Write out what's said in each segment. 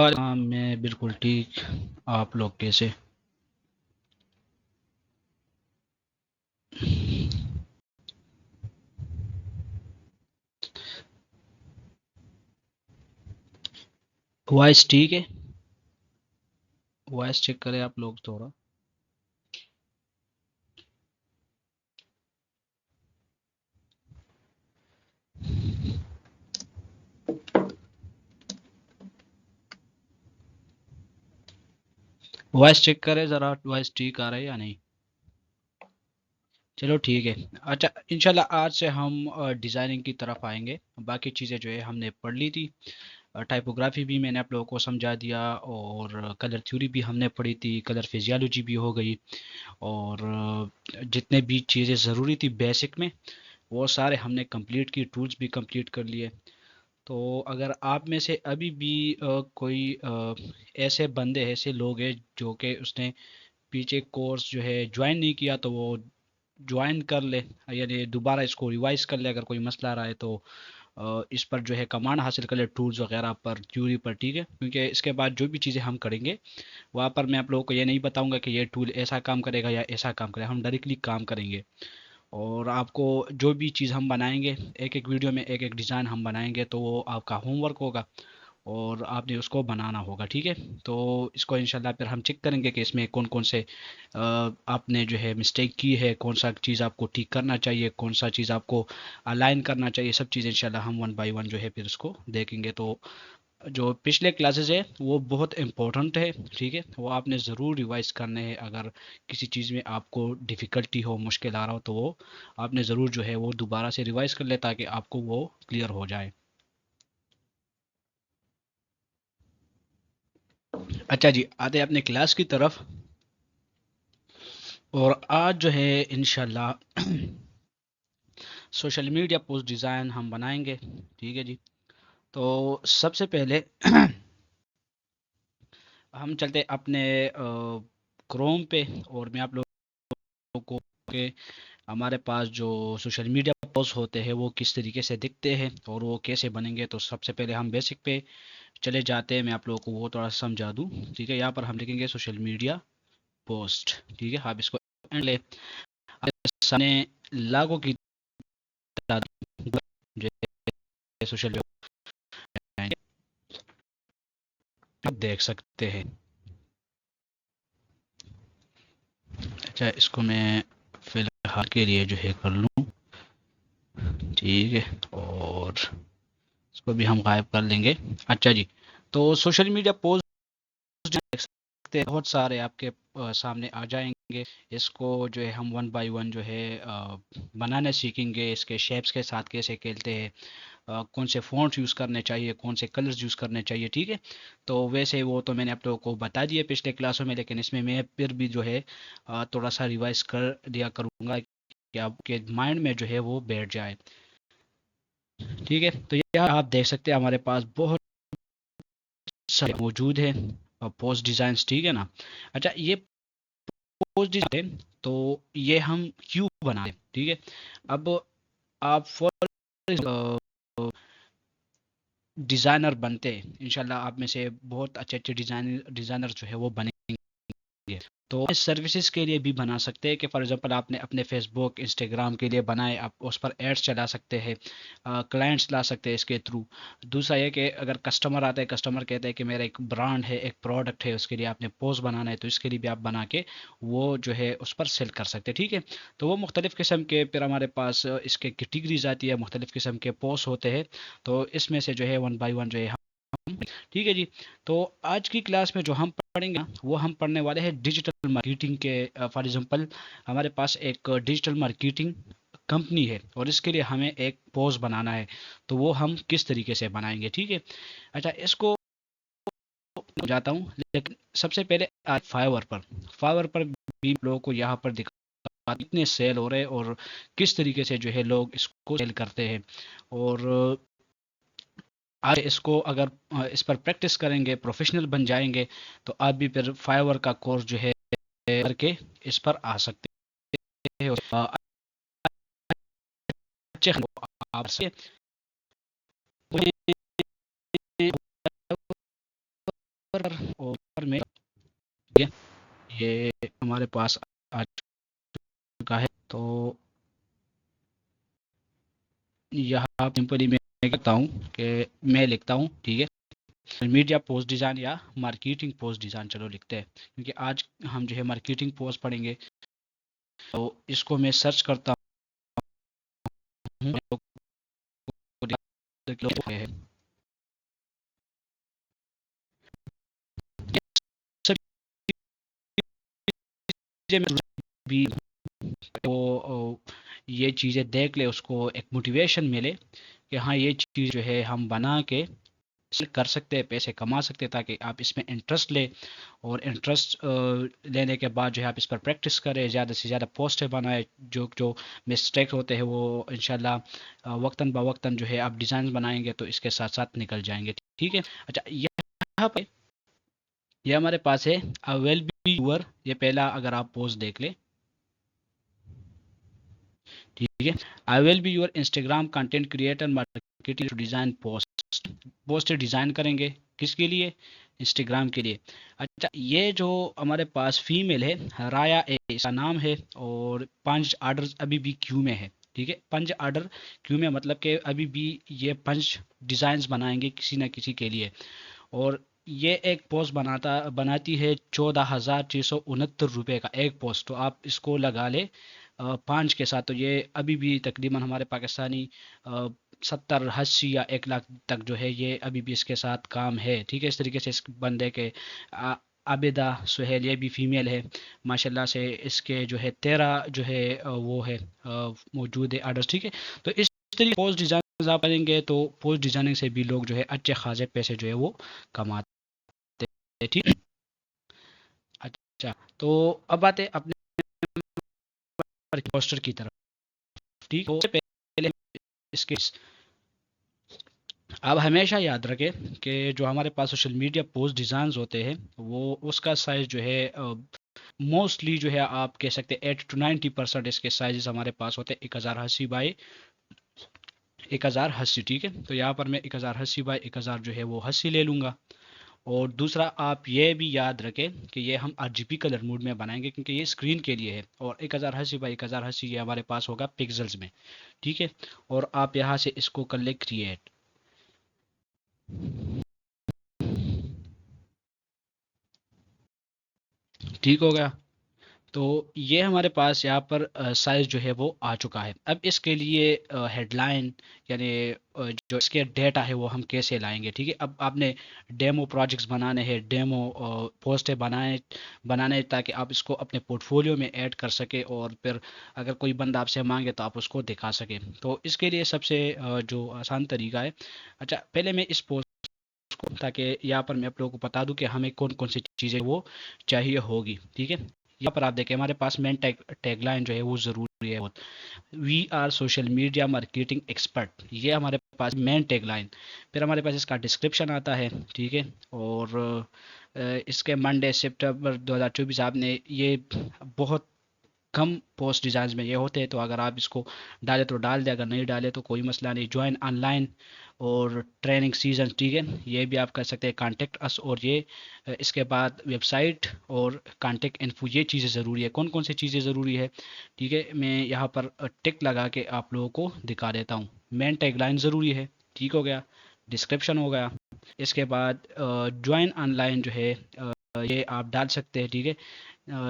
हाँ, मैं बिल्कुल ठीक। आप लोग कैसे? वॉइस ठीक है? वॉइस चेक करें आप लोग थोड़ा। वॉइस चेक करें ज़रा, वॉइस ठीक आ रहा है या नहीं? चलो ठीक है। अच्छा, इंशाल्लाह आज से हम डिज़ाइनिंग की तरफ आएंगे। बाकी चीज़ें जो है हमने पढ़ ली थी। टाइपोग्राफी भी मैंने आप लोगों को समझा दिया, और कलर थ्योरी भी हमने पढ़ी थी, कलर फिजियोलॉजी भी हो गई। और जितने भी चीज़ें ज़रूरी थी बेसिक में, वो सारे हमने कंप्लीट की, टूल्स भी कंप्लीट कर लिए। तो अगर आप में से अभी भी कोई ऐसे बंदे, ऐसे लोग हैं जो कि उसने पीछे कोर्स जो है ज्वाइन नहीं किया, तो वो ज्वाइन कर ले, यानी दोबारा इसको रिवाइज कर ले अगर कोई मसला आ रहा है तो। इस पर जो है कमांड हासिल कर ले, टूल्स वगैरह पर, थ्योरी पर, ठीक है? क्योंकि इसके बाद जो भी चीज़ें हम करेंगे वहाँ पर मैं आप लोगों को ये नहीं बताऊंगा कि ये टूल ऐसा काम करेगा या ऐसा काम करेगा, हम डायरेक्टली काम करेंगे। और आपको जो भी चीज़ हम बनाएंगे, एक एक वीडियो में एक एक डिज़ाइन हम बनाएंगे, तो वो आपका होमवर्क होगा और आपने उसको बनाना होगा, ठीक है? तो इसको इंशाल्लाह फिर हम चेक करेंगे कि इसमें कौन कौन से आपने जो है मिस्टेक की है, कौन सा चीज़ आपको ठीक करना चाहिए, कौन सा चीज़ आपको अलाइन करना चाहिए, सब चीज़ इंशाल्लाह हम वन बाय वन जो है फिर उसको देखेंगे। तो जो पिछले क्लासेस है वो बहुत इंपॉर्टेंट है, ठीक है? वो आपने ज़रूर रिवाइज करने हैं। अगर किसी चीज़ में आपको डिफ़िकल्टी हो, मुश्किल आ रहा हो, तो वो आपने ज़रूर जो है वो दोबारा से रिवाइज कर ले, ताकि आपको वो क्लियर हो जाए। अच्छा जी, आते हैं अपने क्लास की तरफ। और आज जो है इंशाल्लाह सोशल मीडिया पोस्ट डिज़ाइन हम बनाएंगे, ठीक है जी? तो सबसे पहले हम चलते अपने क्रोम पे, और मैं आप लोगों को के हमारे पास जो सोशल मीडिया पोस्ट होते हैं वो किस तरीके से दिखते हैं और वो कैसे बनेंगे। तो सबसे पहले हम बेसिक पे चले जाते हैं, मैं आप लोगों को वो थोड़ा समझा दूँ, ठीक है? यहाँ पर हम लिखेंगे सोशल मीडिया पोस्ट, ठीक है? आप इसको एंड ले सामने लाखों की तादाद जो है सोशल मीडिया आप देख सकते हैं। अच्छा, इसको मैं फिलहाल के लिए जो है कर लूँ, ठीक है? और इसको भी हम गायब कर लेंगे। अच्छा जी, तो सोशल मीडिया पोस्ट देख सकते हैं, बहुत सारे आपके सामने आ जाएंगे। इसको जो है हम वन बाय वन जो है बनाना सीखेंगे, इसके शेप्स के साथ कैसे खेलते हैं, कौन से फ़ॉन्ट्स यूज़ करने चाहिए, कौन से कलर्स यूज़ करने चाहिए, ठीक है? तो वैसे वो तो मैंने आप लोगों को बता दिए पिछले क्लासों में, लेकिन इसमें मैं फिर भी जो है थोड़ा सा रिवाइज कर दिया करूँगा कि आपके माइंड में जो है वो बैठ जाए, ठीक है? तो ये आप देख सकते हैं हमारे पास बहुत सारे मौजूद है पोस्ट डिज़ाइंस, ठीक है ना? अच्छा, ये पोस्ट डिज़ाइन तो ये हम क्यों बनाते हैं, ठीक है? अब आप फॉर डिज़ाइनर बनते हैं, इंशाल्लाह आप में से बहुत अच्छे अच्छे डिज़ाइनर जो है वो बनेंगे। तो इस सर्विसेज के लिए भी बना सकते हैं कि फॉर एग्जांपल आपने अपने फेसबुक, इंस्टाग्राम के लिए बनाए, आप उस पर एड्स चला सकते हैं, क्लाइंट्स ला सकते हैं इसके थ्रू। दूसरा ये कि अगर कस्टमर आता है, कस्टमर कहता है कि मेरा एक ब्रांड है, एक प्रोडक्ट है, उसके लिए आपने पोस्ट बनाना है, तो इसके लिए भी आप बना के वो जो है उस पर सेल कर सकते हैं, ठीक है? तो वो मुख्तलिफ़ किस्म के फिर हमारे पास इसके कैटेगरीज आती है, मुख्तलिफ़ किस्म के पोस्ट होते हैं। तो इसमें से जो है वन बाई वन जो है ठीक है जी। तो आज की क्लास में जो हम पढ़ेंगे ना, वो हम पढ़ने वाले हैं डिजिटल मार्केटिंग के। फॉर एग्जांपल हमारे पास एक डिजिटल मार्केटिंग कंपनी है और इसके लिए हमें एक पोस्ट बनाना है, तो वो हम किस तरीके से बनाएंगे, ठीक है? अच्छा, इसको जाता हूँ, लेकिन सबसे पहले आज फाइवर पर भी लोगों को यहाँ पर दिखा कितने सेल हो रहे हैं और किस तरीके से जो है लोग इसको सेल करते हैं। और आज इसको अगर इस पर प्रैक्टिस करेंगे, प्रोफेशनल बन जाएंगे, तो आप भी फिर फाइवर का कोर्स जो है करके इस पर आ सकते हैं। और अच्छे आप से और में ये हमारे पास आ चुका है। तो यहाँ सिंपली मैं कहता हूँ कि मैं लिखता हूँ, ठीक है, मीडिया पोस्ट डिज़ाइन या मार्केटिंग पोस्ट डिज़ाइन, चलो लिखते हैं क्योंकि आज हम जो है मार्केटिंग पोस्ट पढ़ेंगे। तो इसको मैं सर्च करता हूँ, भी तो ये चीज़ें देख ले, उसको एक मोटिवेशन मिले कि हाँ ये चीज़ जो है हम बना के कर सकते हैं, पैसे कमा सकते हैं, ताकि आप इसमें इंटरेस्ट ले और इंटरेस्ट लेने के बाद जो है आप इस पर प्रैक्टिस करें, ज़्यादा से ज़्यादा पोस्टें बनाए, जो जो मिस्टेक होते हैं वो इंशाल्लाह वक्तन ब वक्तन जो है आप डिज़ाइन बनाएंगे तो इसके साथ साथ निकल जाएंगे, ठीक है। अच्छा, यहाँ पे ये हमारे पास है विल बी यूर, ये पहला अगर आप पोस्ट देख ले, ठीक है, I will be your Instagram content creator marketing to design post, post design करेंगे किसके लिए, इंस्टाग्राम के लिए। अच्छा, ये जो हमारे पास फीमेल है राया ए इसका नाम है, और 5 ऑर्डर अभी भी क्यू में है, ठीक है, 5 ऑर्डर क्यू में, मतलब कि अभी भी ये 5 डिज़ाइंस बनाएंगे किसी ना किसी के लिए। और ये एक पोस्ट बनाती है 14,669 रुपये का एक पोस्ट, तो आप इसको लगा ले 5 के साथ, तो ये अभी भी तकरीबन हमारे पाकिस्तानी 70 80 या 1 लाख तक जो है ये अभी भी इसके साथ काम है, ठीक है। इस तरीके से इस बंदे के आबिदा सुहेल, ये भी फीमेल है माशाल्लाह से, इसके जो है 13 जो है वो है मौजूद है आर्डर्स, ठीक है। तो इस तरीके पोस्ट डिज़ाइन आप करेंगे तो पोस्ट डिज़ाइनिंग से भी लोग जो है अच्छे खासे पैसे जो है वो कमाते हैं, ठीक है। अच्छा, तो अब आते हैं अपने पोस्टर की तरफ, ठीक है। तो सबसे पहले इसके अब हमेशा याद रखें कि जो हमारे पास सोशल मीडिया पोस्ट डिज़ाइंस होते हैं वो उसका साइज़ जो है मोस्टली जो है आप कह सकते हैं 80 to 90% इसके साइजेस हमारे पास होते हैं 1080 बाई 1080, ठीक है। तो यहाँ पर मैं 1080 बाई 1000 जो है वो 80 ले लूँगा। और दूसरा आप ये भी याद रखें कि ये हम RGB कलर मोड में बनाएंगे क्योंकि ये स्क्रीन के लिए है, और 1080 बाई 1080 ये हमारे पास होगा पिक्सल्स में, ठीक है। और आप यहाँ से इसको कर ले क्रिएट, ठीक हो गया। तो ये हमारे पास यहाँ पर साइज जो है वो आ चुका है। अब इसके लिए हेडलाइन यानी जो इसके डेटा है वो हम कैसे लाएंगे, ठीक है। अब आपने डेमो प्रोजेक्ट्स बनाने हैं, डेमो पोस्टें बनाने ताकि आप इसको अपने पोर्टफोलियो में ऐड कर सके, और फिर अगर कोई बंदा आपसे मांगे तो आप उसको दिखा सके। तो इसके लिए सबसे जो आसान तरीका है, अच्छा पहले मैं इस पोस्ट को, ताकि यहाँ पर मैं आप लोगों को बता दूं कि हमें कौन कौन सी चीज़ें वो चाहिए होगी, ठीक है। यहाँ पर आप देखें हमारे पास मेन टैगलाइन जो है वो ज़रूरी है बहुत, we are social media marketing expert, ये हमारे पास मेन टैगलाइन। फिर हमारे पास इसका डिस्क्रिप्शन आता है, ठीक है। और इसके मंडे सितंबर 2024 आपने ये बहुत कम पोस्ट डिज़ाइन में ये होते हैं, तो अगर आप इसको डालें तो डाल दें, अगर नहीं डाले तो कोई मसला नहीं। ज्वाइन ऑनलाइन और ट्रेनिंग सीजन, ठीक है, ये भी आप कर सकते हैं। कांटेक्ट अस, और ये इसके बाद वेबसाइट और कांटेक्ट इन्फो, ये चीज़ें ज़रूरी है। कौन कौन सी चीज़ें ज़रूरी है, ठीक है, मैं यहाँ पर टिक लगा के आप लोगों को दिखा देता हूँ। मेन टैगलाइन ज़रूरी है, ठीक हो गया, डिस्क्रिप्शन हो गया, इसके बाद ज्वाइन ऑनलाइन जो है ये आप डाल सकते हैं, ठीक है।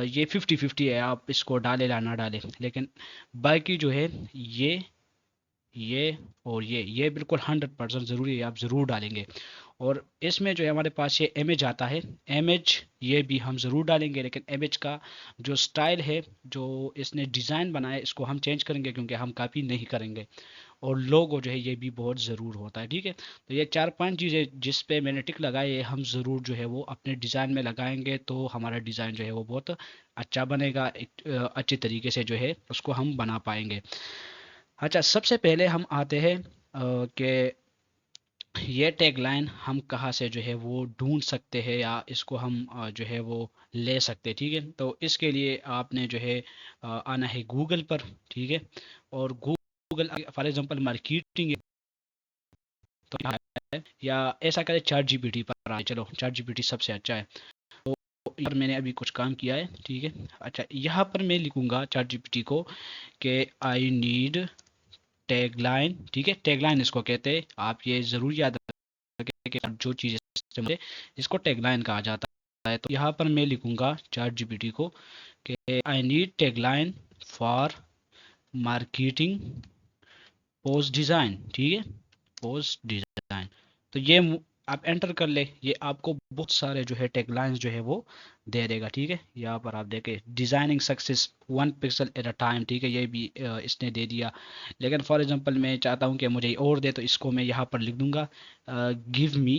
ये 50-50 है, आप इसको डाले या ना डालें, लेकिन बाकी जो है ये और ये बिल्कुल 100% ज़रूरी है, आप ज़रूर डालेंगे। और इसमें जो है हमारे पास ये इमेज आता है, इमेज ये भी हम ज़रूर डालेंगे, लेकिन इमेज का जो स्टाइल है, जो इसने डिज़ाइन बनाया है, इसको हम चेंज करेंगे क्योंकि हम कॉपी नहीं करेंगे। और लोगो जो है ये भी बहुत ज़रूर होता है, ठीक है। तो ये 4-5 चीज़ें जिस पे मैंने टिक लगाई है, हम ज़रूर जो है वो अपने डिज़ाइन में लगाएंगे, तो हमारा डिज़ाइन जो है वो बहुत अच्छा बनेगा, एक अच्छे तरीके से जो है उसको हम बना पाएंगे। अच्छा, सबसे पहले हम आते हैं कि ये टैगलाइन हम कहाँ से जो है वो ढूंढ सकते हैं, या इसको हम जो है वो ले सकते हैं, ठीक है। तो इसके लिए आपने जो है आना है गूगल पर, ठीक है। और गूगल फॉर एग्जांपल मार्केटिंग, तो या ऐसा करें ChatGPT पर, चलो चैट जीपीटी सबसे अच्छा है। तो यहाँ पर मैंने अभी कुछ काम किया है, ठीक है। अच्छा, यहाँ पर मैं लिखूंगा चैट जीपीटी को कि आई नीड टैगलाइन, ठीक है। टैगलाइन इसको कहते हैं, आप ये ज़रूर याद रखें कि जो चीज़ इस्तेमाल इसको टैगलाइन कहा जाता है। तो यहाँ पर मैं लिखूंगा चैट जीपीटी को कि I need tagline for marketing post design, ठीक है, पोस्ट डिज़ाइन। तो ये आप एंटर कर ले, ये आपको बहुत सारे जो है टैगलाइंस जो है वो दे देगा, ठीक है। यहाँ पर आप देखें designing success 1 pixel at a time, ठीक है, ये भी इसने दे दिया। लेकिन फॉर एग्जांपल मैं चाहता हूँ कि मुझे और दे, तो इसको मैं यहाँ पर लिख दूंगा गिव मी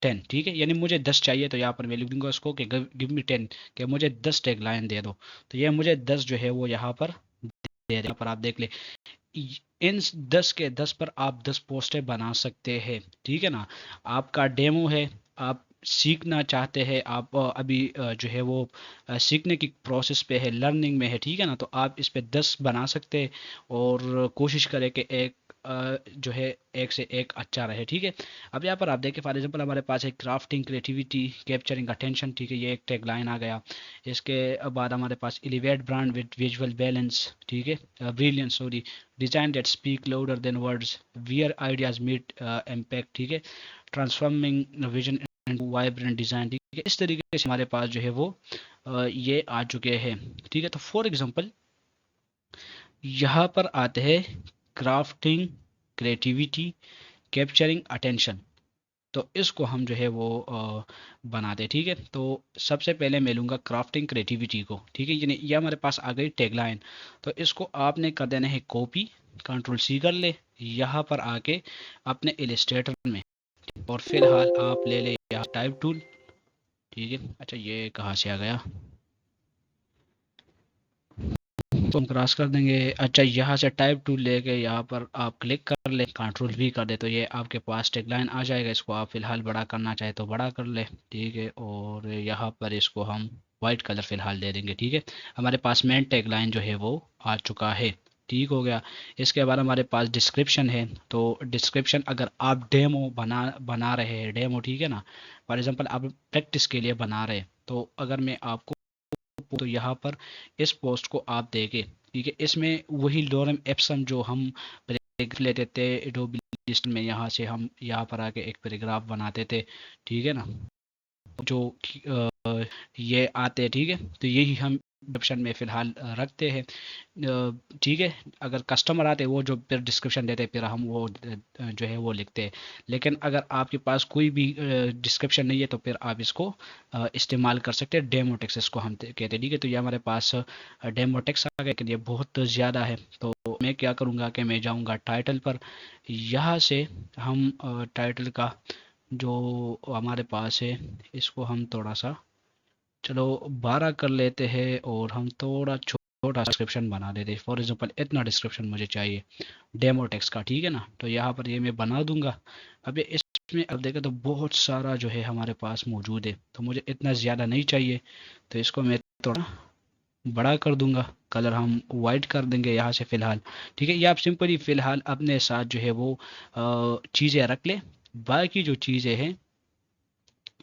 10, ठीक है, यानी मुझे 10 चाहिए, तो यहाँ पर मैं लिख दूंगा उसको कि गिव मी 10, कि मुझे 10 टैगलाइन दे दो। तो ये मुझे 10 जो है वो यहाँ पर दे देगा। पर आप देख ले, इन 10 के 10 पर आप 10 पोस्टें बना सकते हैं, ठीक है ना। आपका डेमो है, आप सीखना चाहते हैं, आप अभी जो है वो सीखने की प्रोसेस पे है, लर्निंग में है, ठीक है ना। तो आप इस पे 10 बना सकते हैं और कोशिश करें कि एक जो है एक से एक अच्छा रहे, ठीक है। अब यहाँ पर आप देखें फॉर एग्जांपल हमारे पास है क्राफ्टिंग क्रिएटिविटी कैप्चरिंग अटेंशन, ठीक है, ये एक टैग लाइन आ गया। इसके बाद हमारे पास elevate brand with visual balance, ठीक है, brilliance sorry, design that speak louder than words, where ideas meet impact, ठीक है, transforming vision and vibrant design, ठीक है। इस तरीके से हमारे पास जो है वो ये आ चुके हैं, ठीक है। तो फॉर एग्जांपल यहाँ पर आते हैं क्राफ्टिंग क्रिएटिविटी कैप्चरिंग अटेंशन। तो इसको हम जो है वो बनाते हैं, ठीक है। तो सबसे पहले मैं लूँगा क्राफ्टिंग क्रिएटिविटी को, ठीक है, यानी ये हमारे पास आ गई टैगलाइन। तो इसको आपने कर देना है कॉपी, कंट्रोल सी कर ले यहाँ पर आके अपने इलस्ट्रेटर में, और फिलहाल आप ले ले यहाँ टाइप टूल, ठीक है। अच्छा, ये कहाँ से आ गया, तो हम क्रॉस कर देंगे। अच्छा, यहाँ से टाइप टूल लेके यहाँ पर आप क्लिक कर ले, कंट्रोल भी कर दे, तो ये आपके पास टैगलाइन आ जाएगा। इसको आप फिलहाल बड़ा करना चाहे तो बड़ा कर ले, ठीक है। और यहाँ पर इसको हम वाइट कलर फिलहाल दे देंगे, ठीक है। हमारे पास मेन टैगलाइन जो है वो आ चुका है, ठीक हो गया। इसके बाद हमारे पास डिस्क्रिप्शन है। तो डिस्क्रिप्शन अगर आप डेमो बना रहे हैं, डेमो, ठीक है ना, फॉर एग्जांपल आप प्रैक्टिस के लिए बना रहे हैं, तो अगर मैं आपको तो यहाँ पर इस पोस्ट को आप देखें, ठीक है, इसमें वही लॉरेम एप्सम जो हम पैराग्राफ लेते थे एडोबी लिस्ट में, यहाँ से हम यहाँ पर आके एक पैराग्राफ बनाते थे, ठीक है ना, जो ये आते हैं, ठीक है। तो यही हम डिस्क्रिप्शन में फिलहाल रखते हैं, ठीक है। अगर कस्टमर आते हैं वो जो फिर डिस्क्रिप्शन देते हैं, फिर हम वो जो है वो लिखते हैं। लेकिन अगर आपके पास कोई भी डिस्क्रिप्शन नहीं है तो फिर आप इसको इस्तेमाल कर सकते हैं, डेमो टेक्स्ट इसको हम कहते हैं, ठीक है। तो ये हमारे पास डेमो टेक्स्ट आ गया, लेकिन ये बहुत ज़्यादा है। तो मैं क्या करूँगा कि मैं जाऊँगा टाइटल पर, यहाँ से हम टाइटल का जो हमारे पास है इसको हम थोड़ा सा, चलो 12 कर लेते हैं, और हम थोड़ा छोटा डिस्क्रिप्शन बना देते हैं। फॉर एग्जांपल इतना डिस्क्रिप्शन मुझे चाहिए डेमो टेक्स्ट का, ठीक है ना। तो यहाँ पर ये मैं बना दूंगा। अब ये इसमें अब देखें तो बहुत सारा जो है हमारे पास मौजूद है, तो मुझे इतना ज़्यादा नहीं चाहिए, तो इसको मैं थोड़ा बड़ा कर दूंगा। कलर हम वाइट कर देंगे यहाँ से फ़िलहाल, ठीक है। ये आप सिंपली फ़िलहाल अपने साथ जो है वो चीज़ें रख ले। बाकी जो चीज़ें हैं,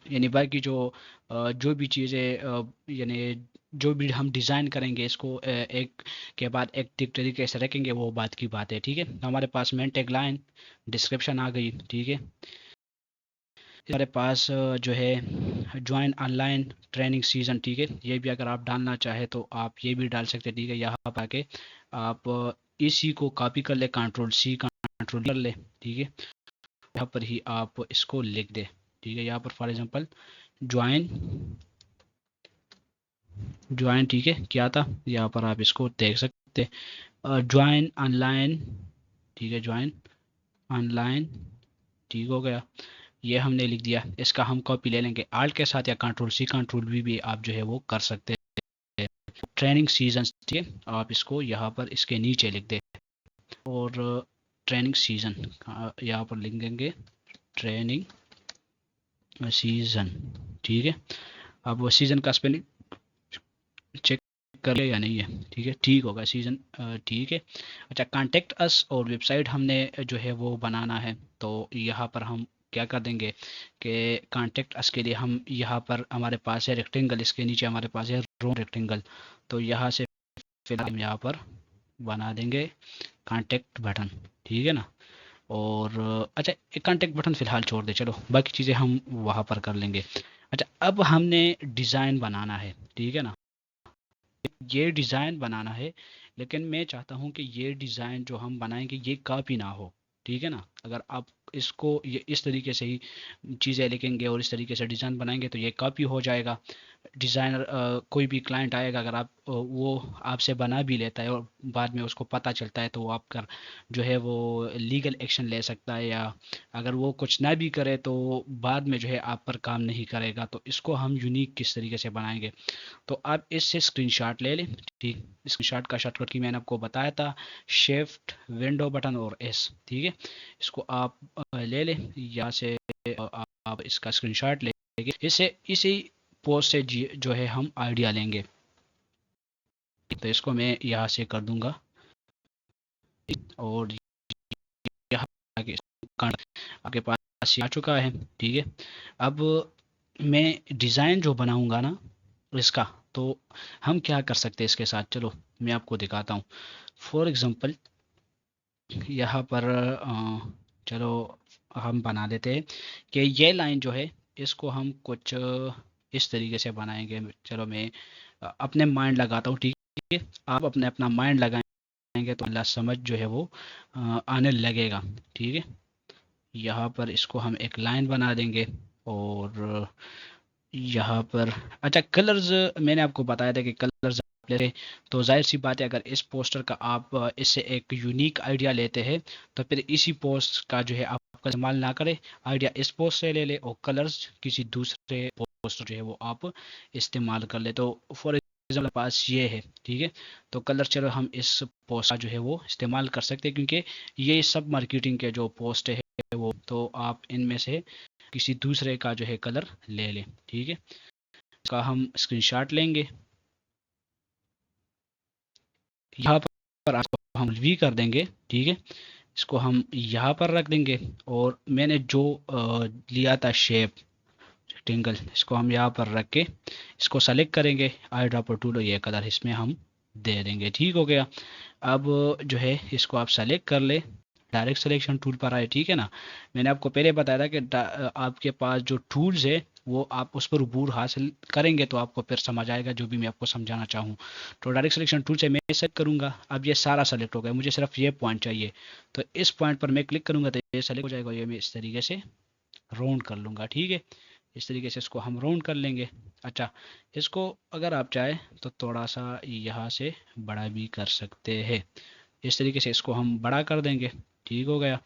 यानी बाकी जो भी चीज़ें यानी जो भी हम डिज़ाइन करेंगे इसको एक के बाद एक ठीक तरीके से रखेंगे, वो बात की बात है, ठीक है। हमारे पास मेन टैगलाइन डिस्क्रिप्शन आ गई, ठीक है। हमारे पास जो है ज्वाइन ऑनलाइन ट्रेनिंग सीजन, ठीक है, ये भी अगर आप डालना चाहे तो आप ये भी डाल सकते हैं, ठीक है। यहाँ पर आके आप इसी को कॉपी कर ले, कंट्रोल सी कंट्रोल कर ले, ठीक है। यहाँ पर ही आप इसको लिख दे, ठीक है। यहाँ पर फॉर एग्जांपल ज्वाइन ज्वाइन, ठीक है, क्या था यहाँ पर आप इसको देख सकते हैं, ज्वाइन ऑनलाइन, ठीक है, ज्वाइन ऑनलाइन, ठीक हो गया। ये हमने लिख दिया। इसका हम कॉपी ले लेंगे आल्ट के साथ, या कंट्रोल सी कंट्रोल वी भी आप जो है वो कर सकते हैं। ट्रेनिंग सीजन, ठीक है, आप इसको यहाँ पर इसके नीचे लिख दें, और ट्रेनिंग सीजन यहाँ पर लिख देंगे ट्रेनिंग सीजन, ठीक है। अब वो सीजन का स्पेलिंग चेक कर लिया या नहीं है, ठीक है, ठीक होगा सीजन, ठीक है। अच्छा, कांटेक्ट अस और वेबसाइट हमने जो है वो बनाना है, तो यहाँ पर हम क्या कर देंगे कि कॉन्टेक्ट अस के लिए हम यहाँ पर हमारे पास है रेक्टेंगल, इसके नीचे हमारे पास है रो रेक्टेंगल, तो यहाँ से फिर हम यहाँ पर बना देंगे कॉन्टेक्ट बटन, ठीक है ना। और अच्छा, एक कॉन्टेक्ट बटन फ़िलहाल छोड़ दे, चलो बाकी चीज़ें हम वहाँ पर कर लेंगे। अच्छा, अब हमने डिज़ाइन बनाना है, ठीक है ना। ये डिज़ाइन बनाना है, लेकिन मैं चाहता हूँ कि ये डिज़ाइन जो हम बनाएंगे ये कॉपी ना हो, ठीक है ना। अगर आप इसको ये इस तरीके से ही चीज़ें लिखेंगे और इस तरीके से डिज़ाइन बनाएंगे तो ये कॉपी हो जाएगा। डिज़ाइनर कोई भी क्लाइंट आएगा, अगर आप वो आपसे बना भी लेता है और बाद में उसको पता चलता है तो वो आपका जो है वो लीगल एक्शन ले सकता है, या अगर वो कुछ ना भी करे तो बाद में जो है आप पर काम नहीं करेगा। तो इसको हम यूनिक किस तरीके से बनाएंगे, तो आप इससे स्क्रीनशॉट ले लें, ठीक। स्क्रीनशॉट का शॉर्टकट की मैंने आपको बताया था, शिफ्ट विंडो बटन और एस, ठीक है। इसको आप ले लें यहाँ से, आप इसका स्क्रीनशॉट लेंगे, इससे इसी पोस्ट से जो है हम आइडिया लेंगे। तो इसको मैं यहाँ से कर दूंगा और यहाँ आगे आपके पास आ चुका है, ठीक है। अब मैं डिज़ाइन जो बनाऊंगा ना इसका, तो हम क्या कर सकते हैं इसके साथ, चलो मैं आपको दिखाता हूँ। फॉर एग्ज़ाम्पल यहाँ पर चलो हम बना देते हैं कि ये लाइन जो है इसको हम कुछ इस तरीके से बनाएंगे। चलो मैं अपने माइंड लगाता हूँ, ठीक है। आप अपने अपना माइंड लगाएंगे तो अल्लाह समझ जो है वो आने लगेगा, ठीक है। यहाँ पर इसको हम एक लाइन बना देंगे और यहाँ पर अच्छा, कलर्स मैंने आपको बताया था कि कलर्स लेते, तो जाहिर सी बात है अगर इस पोस्टर का आप इससे एक यूनिक आइडिया लेते हैं तो फिर इसी पोस्ट का जो है आपका इस्तेमाल ना करें, आइडिया इस पोस्ट से ले ले और कलर्स किसी दूसरे पोस्टर जो है वो आप इस्तेमाल कर ले। तो फॉर एग्जाम्पल पास ये है, ठीक है। तो कलर चलो हम इस पोस्ट का जो है वो इस्तेमाल कर सकते हैं, क्योंकि ये सब मार्केटिंग के जो पोस्ट है वो, तो आप इनमें से किसी दूसरे का जो है कलर ले लें, ठीक है। इसका हम स्क्रीनशॉट लेंगे, यहाँ पर आपको हम वी कर देंगे, ठीक है। इसको हम यहाँ पर रख देंगे और मैंने जो लिया था शेप रेक्टेंगल, इसको हम यहाँ पर रख के इसको सेलेक्ट करेंगे, आई ड्रॉपर टूल और ये कलर इसमें हम दे देंगे, ठीक हो गया। अब जो है इसको आप सेलेक्ट कर ले, डायरेक्ट सिलेक्शन टूल पर आए, ठीक है ना। मैंने आपको पहले बताया था कि आपके पास जो टूल्स है वो आप उस पर अबूर हासिल करेंगे तो आपको फिर समझ आएगा जो भी मैं आपको समझाना चाहूँ। तो डायरेक्ट सिलेक्शन टूल से मैं सेलेक्ट करूँगा, अब ये सारा सेलेक्ट हो गया, मुझे सिर्फ ये पॉइंट चाहिए। तो इस पॉइंट पर मैं क्लिक करूँगा तो ये सेलेक्ट हो जाएगा, ये मैं इस तरीके से राउंड कर लूँगा, ठीक है। इस तरीके से इसको हम राउंड कर लेंगे। अच्छा, इसको अगर आप चाहें तो थोड़ा सा यहाँ से बड़ा भी कर सकते हैं, इस तरीके से इसको हम बड़ा कर देंगे, ठीक हो गया।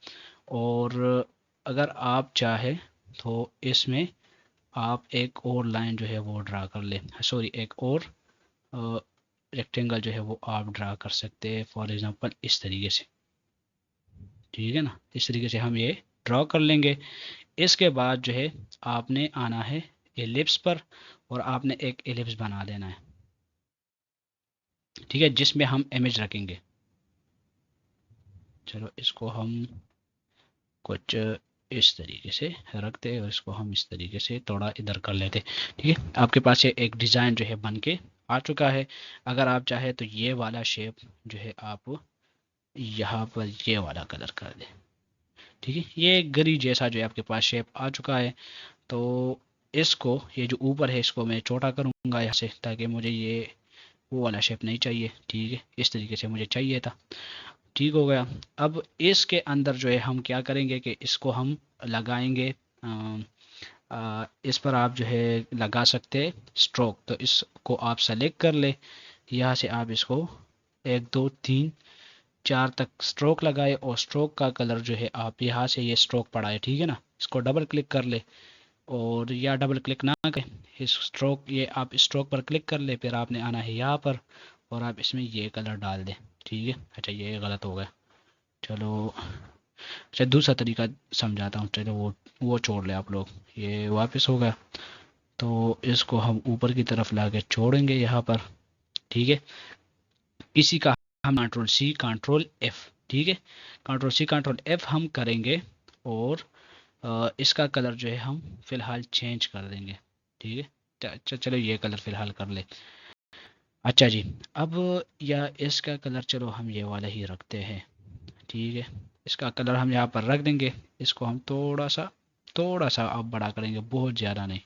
और अगर आप चाहें तो इसमें आप एक और लाइन जो है वो ड्रा कर लें, सॉरी एक और रेक्टेंगल जो है वो आप ड्रा कर सकते हैं, फॉर एग्जांपल इस तरीके से, ठीक है ना। इस तरीके से हम ये ड्रा कर लेंगे। इसके बाद जो है आपने आना है एलिप्स पर और आपने एक एलिप्स बना देना है, ठीक है, जिसमें हम इमेज रखेंगे। चलो इसको हम कुछ इस तरीके से रखते हैं और इसको हम इस तरीके से थोड़ा इधर कर लेते, ठीक है। आपके पास ये एक डिज़ाइन जो है बन के आ चुका है। अगर आप चाहे तो ये वाला शेप जो है आप यहाँ पर ये वाला कलर कर दें, ठीक है। ये गरी जैसा जो है आपके पास शेप आ चुका है। तो इसको ये जो ऊपर है इसको मैं छोटा करूँगा यहाँ से, ताकि मुझे ये वो वाला शेप नहीं चाहिए, ठीक है। इस तरीके से मुझे चाहिए था, ठीक हो गया। अब इसके अंदर जो है हम क्या करेंगे कि इसको हम लगाएंगे, इस पर आप जो है लगा सकते हैं स्ट्रोक, तो इसको आप सेलेक्ट कर ले, यहाँ से आप इसको 1 2 3 4 तक स्ट्रोक लगाए और स्ट्रोक का कलर जो है आप यहाँ से ये स्ट्रोक पड़ा है, ठीक है ना। इसको डबल क्लिक कर ले और या डबल क्लिक ना करें, इस स्ट्रोक ये आप स्ट्रोक पर क्लिक कर ले, फिर आपने आना है यहाँ पर और आप इसमें ये कलर डाल दें, ठीक है। अच्छा, ये गलत हो गया, चलो अच्छा दूसरा तरीका समझाता हूँ, चलो वो छोड़ ले आप लोग, ये वापस हो गया। तो इसको हम ऊपर की तरफ ला के छोड़ेंगे यहाँ पर, ठीक है। इसी का हम कंट्रोल सी कंट्रोल एफ, ठीक है, कंट्रोल सी कंट्रोल एफ हम करेंगे और इसका कलर जो है हम फ़िलहाल चेंज कर देंगे, ठीक है। चलो ये कलर फ़िलहाल कर ले। अच्छा जी, अब या इसका कलर चलो हम ये वाला ही रखते हैं, ठीक है। इसका कलर हम यहाँ पर रख देंगे। इसको हम थोड़ा सा अब बड़ा करेंगे, बहुत ज़्यादा नहीं,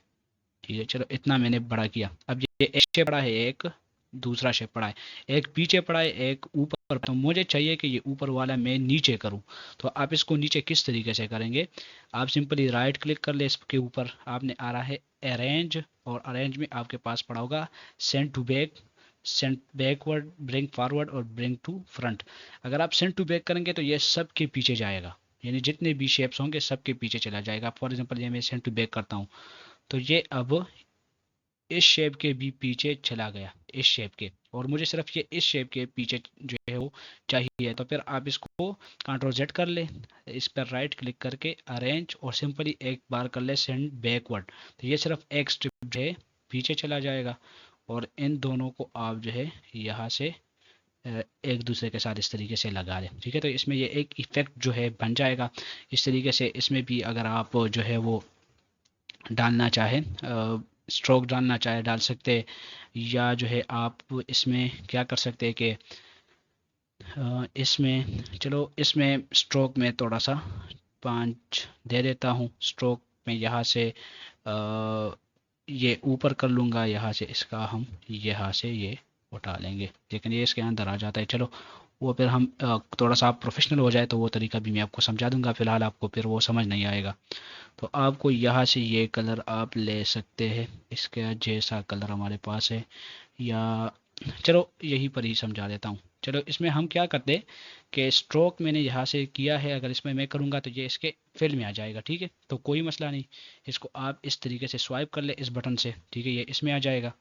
ठीक है। चलो इतना मैंने बड़ा किया। अब ये एक शेप पड़ा है, एक दूसरा शेप पड़ा है, एक पीछे पड़ा है, एक ऊपर। तो मुझे चाहिए कि ये ऊपर वाला मैं नीचे करूं। तो आप इसको नीचे किस तरीके से करेंगे? आप सिंपली राइट क्लिक कर ले, इसके ऊपर आपने आ रहा है अरेंज, और अरेंज में आपके पास पड़ा होगा send to back, send backward, bring forward और ब्रिंग टू फ्रंट। अगर आप सेंड टू बैक करेंगे तो ये सब के पीछे जाएगा, यानी जितने भी शेप्स होंगे सबके पीछे चला जाएगा। फॉर एग्जांपल ये मैं सेंड टू बैक करता हूँ तो ये अब इस शेप के भी पीछे चला गया, इस शेप के, और मुझे सिर्फ ये इस शेप के पीछे जो है वो चाहिए। तो फिर आप इसको कंट्रोल जेड कर ले, इस पर राइट क्लिक करके अरेंज, और सिंपली एक बार कर ले सेंड बैकवर्ड। तो ये सिर्फ एक स्ट्रिप जो है पीछे चला जाएगा, और इन दोनों को आप जो है यहाँ से एक दूसरे के साथ इस तरीके से लगा लें, ठीक है। तो इसमें ये एक इफेक्ट जो है बन जाएगा इस तरीके से। इसमें भी अगर आप जो है वो डालना चाहें, स्ट्रोक डालना चाहे डाल सकते, या जो है आप इसमें क्या कर सकते हैं कि इसमें चलो इसमें स्ट्रोक में थोड़ा सा 5 दे देता हूँ। स्ट्रोक में यहाँ से ये ऊपर कर लूँगा, यहाँ से इसका हम यहाँ से ये उठा लेंगे, लेकिन ये इसके अंदर आ जाता है। चलो वो फिर हम थोड़ा सा आप प्रोफेशनल हो जाए तो वो तरीका भी मैं आपको समझा दूंगा, फिलहाल आपको फिर वो समझ नहीं आएगा। तो आपको यहाँ से ये कलर आप ले सकते हैं, इसका जैसा कलर हमारे पास है, या चलो यहीं पर ही समझा देता हूँ। चलो इसमें हम क्या करते हैं कि स्ट्रोक मैंने यहाँ से किया है, अगर इसमें मैं करूँगा तो ये इसके फिल में आ जाएगा, ठीक है। तो कोई मसला नहीं, इसको आप इस तरीके से स्वाइप कर ले इस बटन से, ठीक है, ये इसमें आ जाएगा।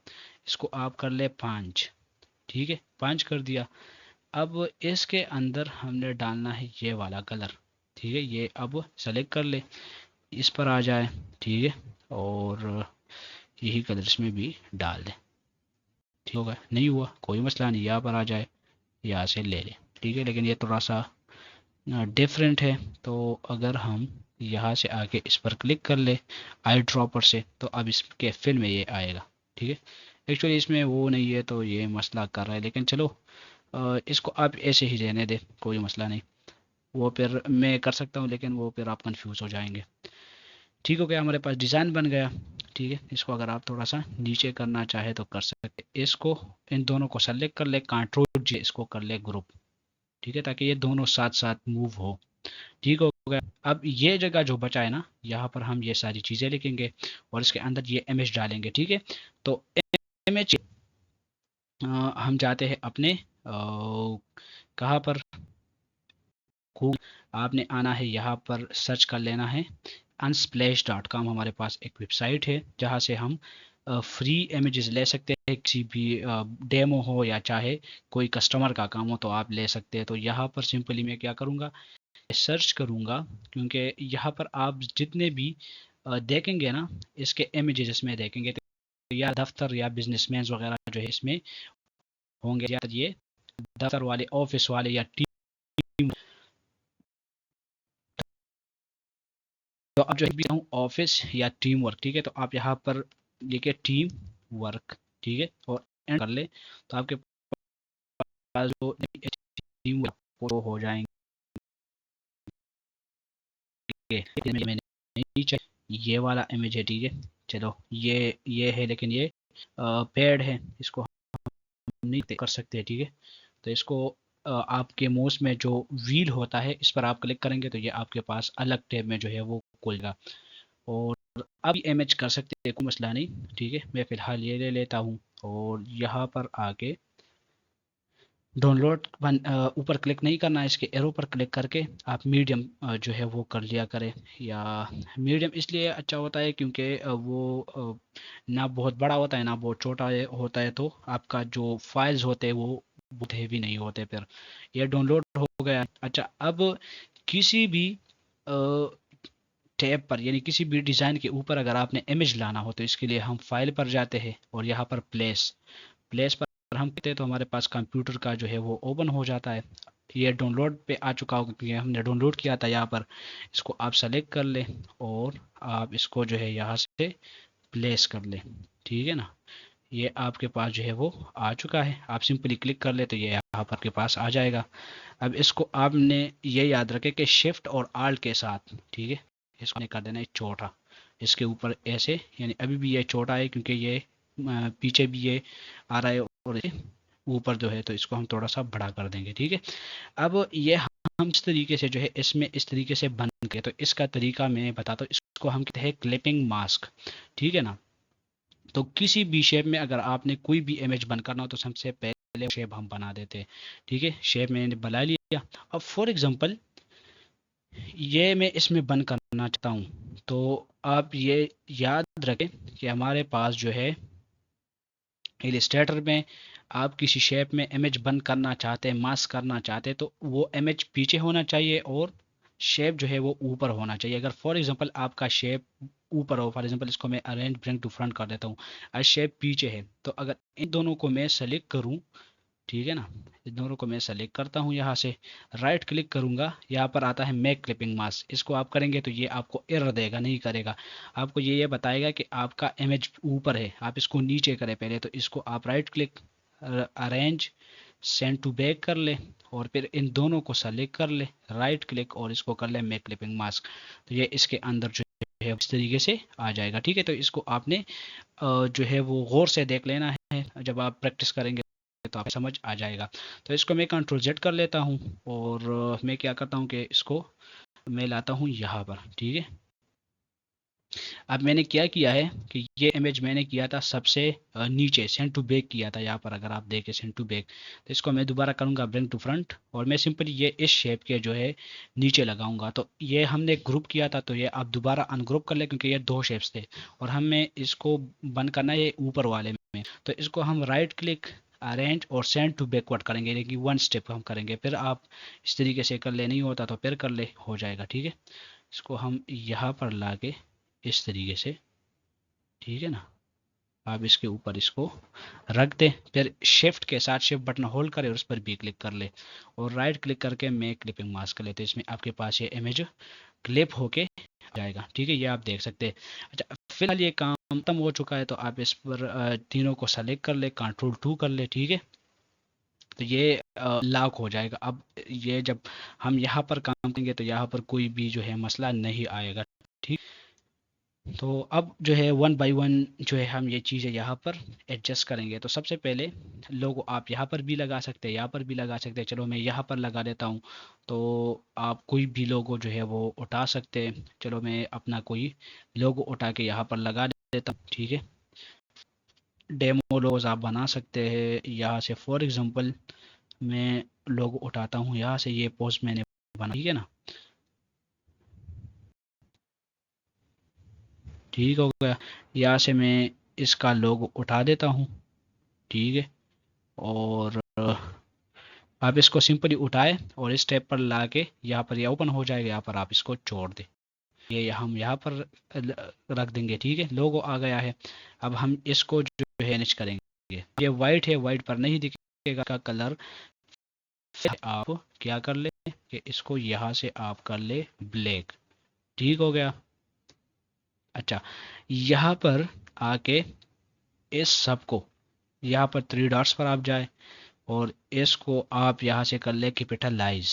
इसको आप कर ले 5, ठीक है, 5 कर दिया। अब इसके अंदर हमने डालना है ये वाला कलर, ठीक है। ये अब सेलेक्ट कर ले, इस पर आ जाए, ठीक है, और यही कलर इसमें भी डाल दें, ठीक होगा। नहीं हुआ कोई मसला नहीं, यहाँ पर आ जाए, यहाँ से ले लें, ठीक है। लेकिन ये थोड़ा सा डिफरेंट है, तो अगर हम यहाँ से आके इस पर क्लिक कर ले आई ड्रॉपर से, तो अब इसके फिल में ये आएगा, ठीक है। एक्चुअली इसमें वो नहीं है तो ये मसला कर रहा है, लेकिन चलो इसको आप ऐसे ही रहने दें, कोई मसला नहीं। वो फिर मैं कर सकता हूँ, लेकिन वो फिर आप कंफ्यूज हो जाएंगे। ठीक हो गया, हमारे पास डिज़ाइन बन गया, ठीक है। इसको अगर आप थोड़ा सा नीचे करना चाहे तो कर सकते, इसको इन दोनों को सेलेक्ट कर ले, कंट्रोल जे इसको कर ले ग्रुप, ठीक है, ताकि ये दोनों साथ साथ मूव हो। ठीक हो गया। अब ये जगह जो बचा है ना, यहाँ पर हम ये सारी चीज़ें लिखेंगे और इसके अंदर ये इमेज डालेंगे, ठीक है। तो इमेज हम जाते हैं अपने कहाँ पर, गूगल, आपने आना है यहाँ पर, सर्च कर लेना है unsplash.com। हमारे पास एक वेबसाइट है जहाँ से हम फ्री इमेजेस ले सकते हैं, किसी भी डेमो हो या चाहे कोई कस्टमर का काम हो तो आप ले सकते हैं। तो यहाँ पर सिंपली मैं क्या करूँगा, सर्च करूँगा, क्योंकि यहाँ पर आप जितने भी देखेंगे ना इसके इमेजेस इसमें देखेंगे, तो या दफ्तर या बिजनेसमैन वगैरह जो है इसमें होंगे, या ये दफ्तर वाले, ऑफिस वाले, या टीम। तो अब जो है हूँ ऑफिस या टीम वर्क, ठीक है। तो आप यहाँ पर लिखे टीम वर्क, ठीक है, और एंड कर ले, तो आपके पास जो टीम वर्क हो जाएंगे। मैंने नहीं चाहिए ये वाला इमेज है, ठीक है। चलो ये है, लेकिन ये पेड है, इसको हम नहीं कर सकते, ठीक है। तो इसको आपके माउस में जो व्हील होता है इस पर आप क्लिक करेंगे तो ये आपके पास अलग टैब में जो है वो खुलेगा, और अब इमेज कर सकते हैं, कोई मसला नहीं, ठीक है। मैं फ़िलहाल ये ले लेता हूँ, और यहाँ पर आके डाउनलोड ऊपर क्लिक नहीं करना है, इसके एरो पर क्लिक करके आप मीडियम जो है वो कर लिया करें। या मीडियम इसलिए अच्छा होता है क्योंकि वो ना बहुत बड़ा होता है ना बहुत छोटा होता है, तो आपका जो फाइल्स होते हैं वो बहुत हेवी नहीं होते। फिर ये डाउनलोड हो गया। अच्छा, अब किसी भी टैब पर, यानी किसी भी डिज़ाइन के ऊपर अगर आपने इमेज लाना हो तो इसके लिए हम फाइल पर जाते हैं और यहाँ पर प्लेस प्लेस पर हम कहते हैं, तो हमारे पास कंप्यूटर का जो है वो ओपन हो जाता है। ये डाउनलोड पे आ चुका होगा क्योंकि हमने डाउनलोड किया था यहाँ पर। इसको आप सेलेक्ट कर लें और आप इसको जो है यहाँ से प्लेस कर लें, ठीक है ना। ये आपके पास जो है वो आ चुका है, आप सिंपली क्लिक कर ले तो ये यहाँ पर आपके पास आ जाएगा। अब इसको आपने ये याद रखें कि शिफ्ट और आल्ट के साथ, ठीक है, इसको कर देना है छोटा, इसके ऊपर ऐसे, यानी अभी भी ये छोटा है क्योंकि ये पीछे भी ये आ रहा है और ये ऊपर जो है, तो इसको हम थोड़ा सा बड़ा कर देंगे, ठीक है। अब ये हम इस तरीके से जो है इसमें इस तरीके से बन के, तो इसका तरीका मैं बताता हूँ। इसको हम कहते हैं क्लिपिंग मास्क, ठीक है ना। तो किसी भी शेप में अगर आपने कोई भी इमेज बन करना हो तो सबसे पहले शेप हम बना देते हैं, ठीक है। शेप मैंने बना लिया। अब फॉर एग्जांपल ये मैं इसमें बन करना चाहता हूँ, तो आप ये याद रखें कि हमारे पास जो है इलिस्ट्रेटर में आप किसी शेप में इमेज बन करना चाहते हैं, मास्क करना चाहते हैं, तो वो इमेज पीछे होना चाहिए और शेप जो है वो ऊपर होना चाहिए। अगर फॉर एग्जांपल आपका शेप ऊपर हो, फॉर एग्जांपल इसको मैं अरेंज ब्रिंग टू फ्रंट कर देता हूँ, और शेप पीछे है, तो अगर इन दोनों को मैं सेलेक्ट करूँ, ठीक है ना, इन दोनों को मैं सेलेक्ट करता हूँ, यहाँ से राइट क्लिक करूँगा, यहाँ पर आता है मेक क्लिपिंग मास्क, इसको आप करेंगे तो ये आपको एरर देगा, नहीं करेगा, आपको ये बताएगा कि आपका इमेज ऊपर है, आप इसको नीचे करें पहले। तो इसको आप right click, arrange, send to back कर ले और फिर इन दोनों को सेलेक्ट कर ले, राइट क्लिक और इसको कर ले मेक क्लिपिंग मास्क, तो ये इसके अंदर जो है इस तरीके से आ जाएगा, ठीक है। तो इसको आपने जो है वो गौर से देख लेना है, जब आप प्रैक्टिस करेंगे तो आपको समझ आ जाएगा। तो इसको मैं कंट्रोल जेड कर लेता हूँ और मैं क्या करता हूँ कि इसको मैं लाता हूँ यहाँ पर, ठीक है। अब मैंने क्या किया है कि ये इमेज मैंने किया था सबसे नीचे, सेंड टू बैक किया था यहाँ पर, अगर आप देखें सेंड टू बैक, तो इसको मैं दोबारा करूँगा ब्रिंग टू फ्रंट और मैं सिंपली ये इस शेप के जो है नीचे लगाऊंगा। तो ये हमने ग्रुप किया था, तो ये आप दोबारा अनग्रुप कर ले क्योंकि ये दो शेप्स थे और हमें इसको बंद करना है ये ऊपर वाले में। तो इसको हम राइट क्लिक, अरेंज और सेंड टू बैकवर्ड करेंगे, लेकिन वन स्टेप हम करेंगे, फिर आप इस तरीके से कर ले, नहीं होता तो फिर कर ले, हो जाएगा, ठीक है। इसको हम यहाँ पर ला के इस तरीके से, ठीक है ना, आप इसके ऊपर इसको रख दें, फिर शिफ्ट के साथ शिफ्ट बटन होल्ड करें और उस पर भी क्लिक कर ले और राइट क्लिक करके मेक क्लिपिंग मास्क कर लेते, इसमें आपके पास ये इमेज क्लिप होके आ जाएगा, ठीक है, ये आप देख सकते हैं। अच्छा, फिलहाल ये काम खत्म हो चुका है, तो आप इस पर तीनों को सेलेक्ट कर ले, कंट्रोल 2 कर ले, ठीक है। तो ये लॉक हो जाएगा। अब ये जब हम यहाँ पर काम करेंगे तो यहाँ पर कोई भी जो है मसला नहीं आएगा, ठीक। तो अब जो है वन बाय वन जो है हम ये चीज़ें यहाँ पर एडजस्ट करेंगे। तो सबसे पहले लोगो आप यहाँ पर भी लगा सकते हैं, यहाँ पर भी लगा सकते हैं, चलो मैं यहाँ पर लगा देता हूँ। तो आप कोई भी लोगो जो है वो उठा सकते हैं, चलो मैं अपना कोई लोगो उठा के यहाँ पर लगा देता हूँ, ठीक है। डेमो लोगोस आप बना सकते हैं यहाँ से, फॉर एग्जांपल मैं लोगो उठाता हूँ यहाँ से, ये पोस्ट मैंने बना, ठीक है ना, ठीक हो गया। यहाँ से मैं इसका लोगो उठा देता हूँ, ठीक है। और आप इसको सिंपली उठाए और इस टैब पर ला के यहाँ पर ये ओपन हो जाएगा, यहाँ पर आप इसको छोड़ दें, ये हम यहाँ पर रख देंगे, ठीक है। लोगो आ गया है। अब हम इसको जो है मैनेज करेंगे, ये वाइट है, वाइट पर नहीं दिखेगा का कलर, आप क्या कर ले कि इसको यहाँ से आप कर ले ब्लैक, ठीक हो गया। अच्छा, यहाँ पर आके इस सब को यहाँ पर थ्री डॉट्स पर आप जाए और इसको आप यहाँ से कर ले कैपिटलाइज,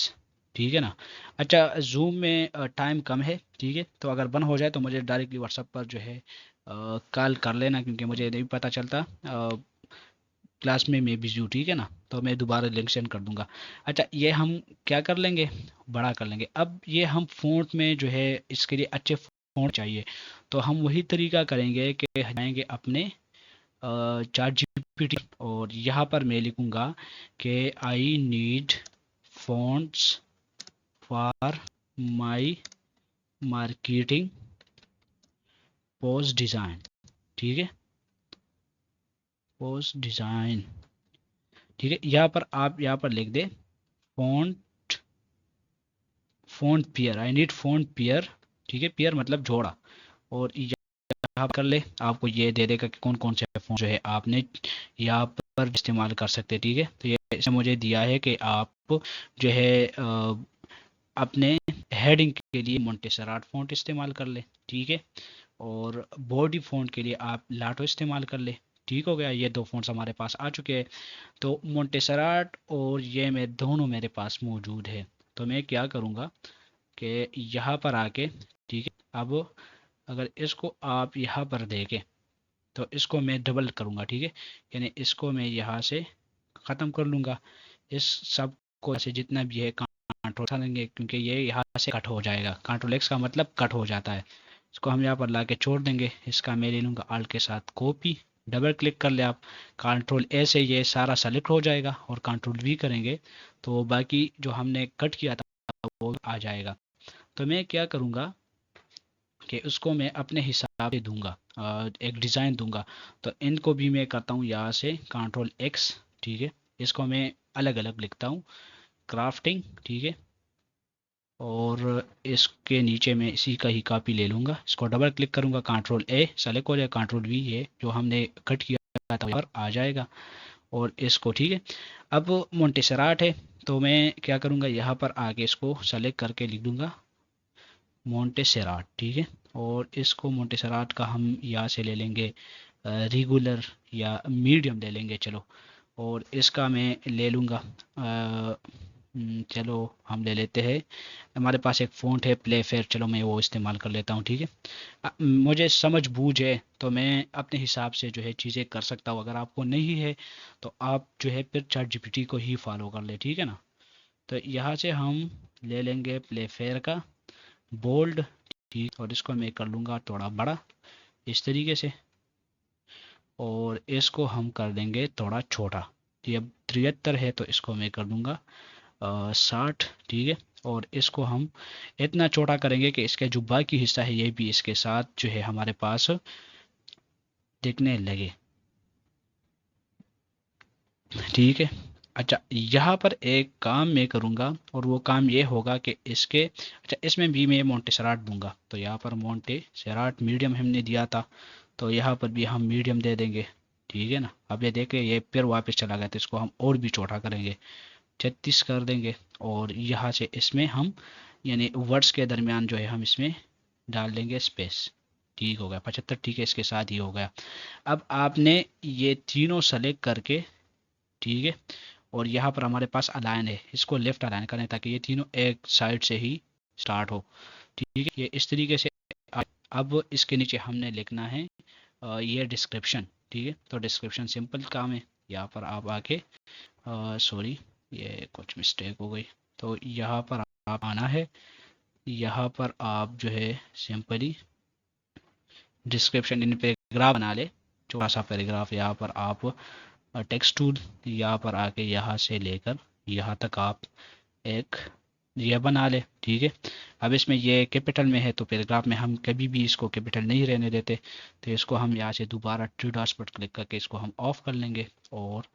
ठीक है ना। अच्छा, जूम में टाइम कम है, ठीक है, तो अगर बंद हो जाए तो मुझे डायरेक्टली व्हाट्सएप पर जो है कॉल कर लेना, क्योंकि मुझे नहीं पता चलता, क्लास में मैं बिजी हूँ, ठीक है ना, तो मैं दोबारा लिंक सेंड कर दूंगा। अच्छा, ये हम क्या कर लेंगे, बड़ा कर लेंगे। अब ये हम फ़ॉन्ट में जो है इसके लिए अच्छे फ़ॉन्ट चाहिए, तो हम वही तरीका करेंगे कि जाएंगे अपने चैट जीपीटी और यहाँ पर मैं लिखूंगा कि I need fonts for my marketing post design, ठीक है, पोस्ट डिज़ाइन, ठीक है। यहाँ पर आप यहाँ पर लिख दे font, font pair, I need font pair, ठीक है, पेयर मतलब जोड़ा, और यहाँ कर ले, आपको ये दे देगा कि कौन कौन से फ़ॉन्ट जो है आपने यहाँ पर इस्तेमाल कर सकते हैं, ठीक है। तो ये इसने मुझे दिया है कि आप जो है अपने हेडिंग के लिए मोंटेसराट फ़ॉन्ट इस्तेमाल कर ले, ठीक है। और बॉडी फ़ॉन्ट के लिए आप लाटो इस्तेमाल कर ले। ठीक हो गया, ये दो फ़ॉन्ट्स हमारे पास आ चुके हैं। तो मोंटेसराट और ये मैं दोनों मेरे पास मौजूद है। तो मैं क्या करूँगा कि यहाँ पर आके, ठीक है, अब अगर इसको आप यहाँ पर देखें तो इसको मैं डबल करूँगा, ठीक है। यानी इसको मैं यहाँ से ख़त्म कर लूँगा, इस सब को से जितना भी है कंट्रोल उठा लेंगे, क्योंकि ये यहाँ से कट हो जाएगा। कंट्रोल एक्स का मतलब कट हो जाता है। इसको हम यहाँ पर ला के छोड़ देंगे। इसका मैं ले लूँगा आल्ट के साथ कॉपी, डबल क्लिक कर ले आप, कंट्रोल ए से ये सारा सेलेक्ट हो जाएगा और कंट्रोल वी करेंगे तो बाकी जो हमने कट किया था वो आ जाएगा। तो मैं क्या करूँगा कि उसको मैं अपने हिसाब से दूंगा, एक डिज़ाइन दूंगा। तो इनको भी मैं करता हूँ यहाँ से कंट्रोल एक्स, ठीक है। इसको मैं अलग अलग लिखता हूँ, क्राफ्टिंग, ठीक है। और इसके नीचे मैं इसी का ही कॉपी ले लूँगा, इसको डबल क्लिक करूँगा, कंट्रोल ए सेलेक्ट हो जाएगा, कंट्रोल वी ये जो हमने कट किया था पर आ जाएगा। और इसको, ठीक है। अब मोंटेसराट है तो मैं क्या करूँगा, यहाँ पर आके इसको सेलेक्ट करके लिख दूँगा मोंटेसेराट, ठीक है। और इसको मोंटेसेराट का हम यहाँ से ले लेंगे रेगुलर या मीडियम ले लेंगे, चलो। और इसका मैं ले लूँगा चलो हम ले लेते हैं, हमारे पास एक फ़ॉन्ट है प्ले फेयर, चलो मैं वो इस्तेमाल कर लेता हूँ, ठीक है। मुझे समझ बूझ है तो मैं अपने हिसाब से जो है चीज़ें कर सकता हूँ। अगर आपको नहीं है तो आप जो है फिर चैट जीपीटी को ही फॉलो कर ले, ठीक है ना। तो यहाँ से हम ले लेंगे प्ले फेयर का बोल्ड, ठीक। और इसको मैं कर लूँगा थोड़ा बड़ा इस तरीके से, और इसको हम कर देंगे थोड़ा छोटा। ये अब 73 है तो इसको मैं कर दूँगा 60, ठीक है। और इसको हम इतना छोटा करेंगे कि इसका जो बाकी हिस्सा है ये भी इसके साथ जो है हमारे पास दिखने लगे, ठीक है। अच्छा, यहाँ पर एक काम मैं करूँगा और वो काम ये होगा कि इसके, अच्छा इसमें भी मैं मोंटेसराट दूंगा। तो यहाँ पर मोंटेसराट मीडियम हमने दिया था तो यहाँ पर भी हम मीडियम दे देंगे, ठीक है ना। अब ये देखें ये फिर वापस चला गया, तो इसको हम और भी छोटा करेंगे, 36 कर देंगे। और यहाँ से इसमें हम यानी वर्ड्स के दरमियान जो है हम इसमें डाल देंगे स्पेस, ठीक हो गया 75, ठीक है। इसके साथ ही हो गया। अब आपने ये तीनों सेलेक्ट करके, ठीक है। और यहाँ पर हमारे पास अलाइन है, इसको लेफ्ट अलाइन करें ताकि ये तीनों एक साइड से ही स्टार्ट हो, ठीक है। ये इस तरीके से। अब इसके नीचे हमने लिखना है ये डिस्क्रिप्शन, ठीक है। तो डिस्क्रिप्शन सिंपल काम है, यहाँ पर आप आके सॉरी ये कुछ मिस्टेक हो गई। तो यहाँ पर आप आना है, यहाँ पर आप जो है सिंपली डिस्क्रिप्शन इन पैराग्राफ बना ले, छोटा सा पैराग्राफ। यहाँ पर आप टेक्स्ट टूल, यहाँ पर आके यहाँ से लेकर यहाँ तक आप एक ये बना ले, ठीक है। अब इसमें ये कैपिटल में है तो पैराग्राफ में हम कभी भी इसको कैपिटल नहीं रहने देते। तो इसको हम यहाँ से दोबारा थ्री डॉट्स पर क्लिक करके इसको हम ऑफ कर लेंगे। और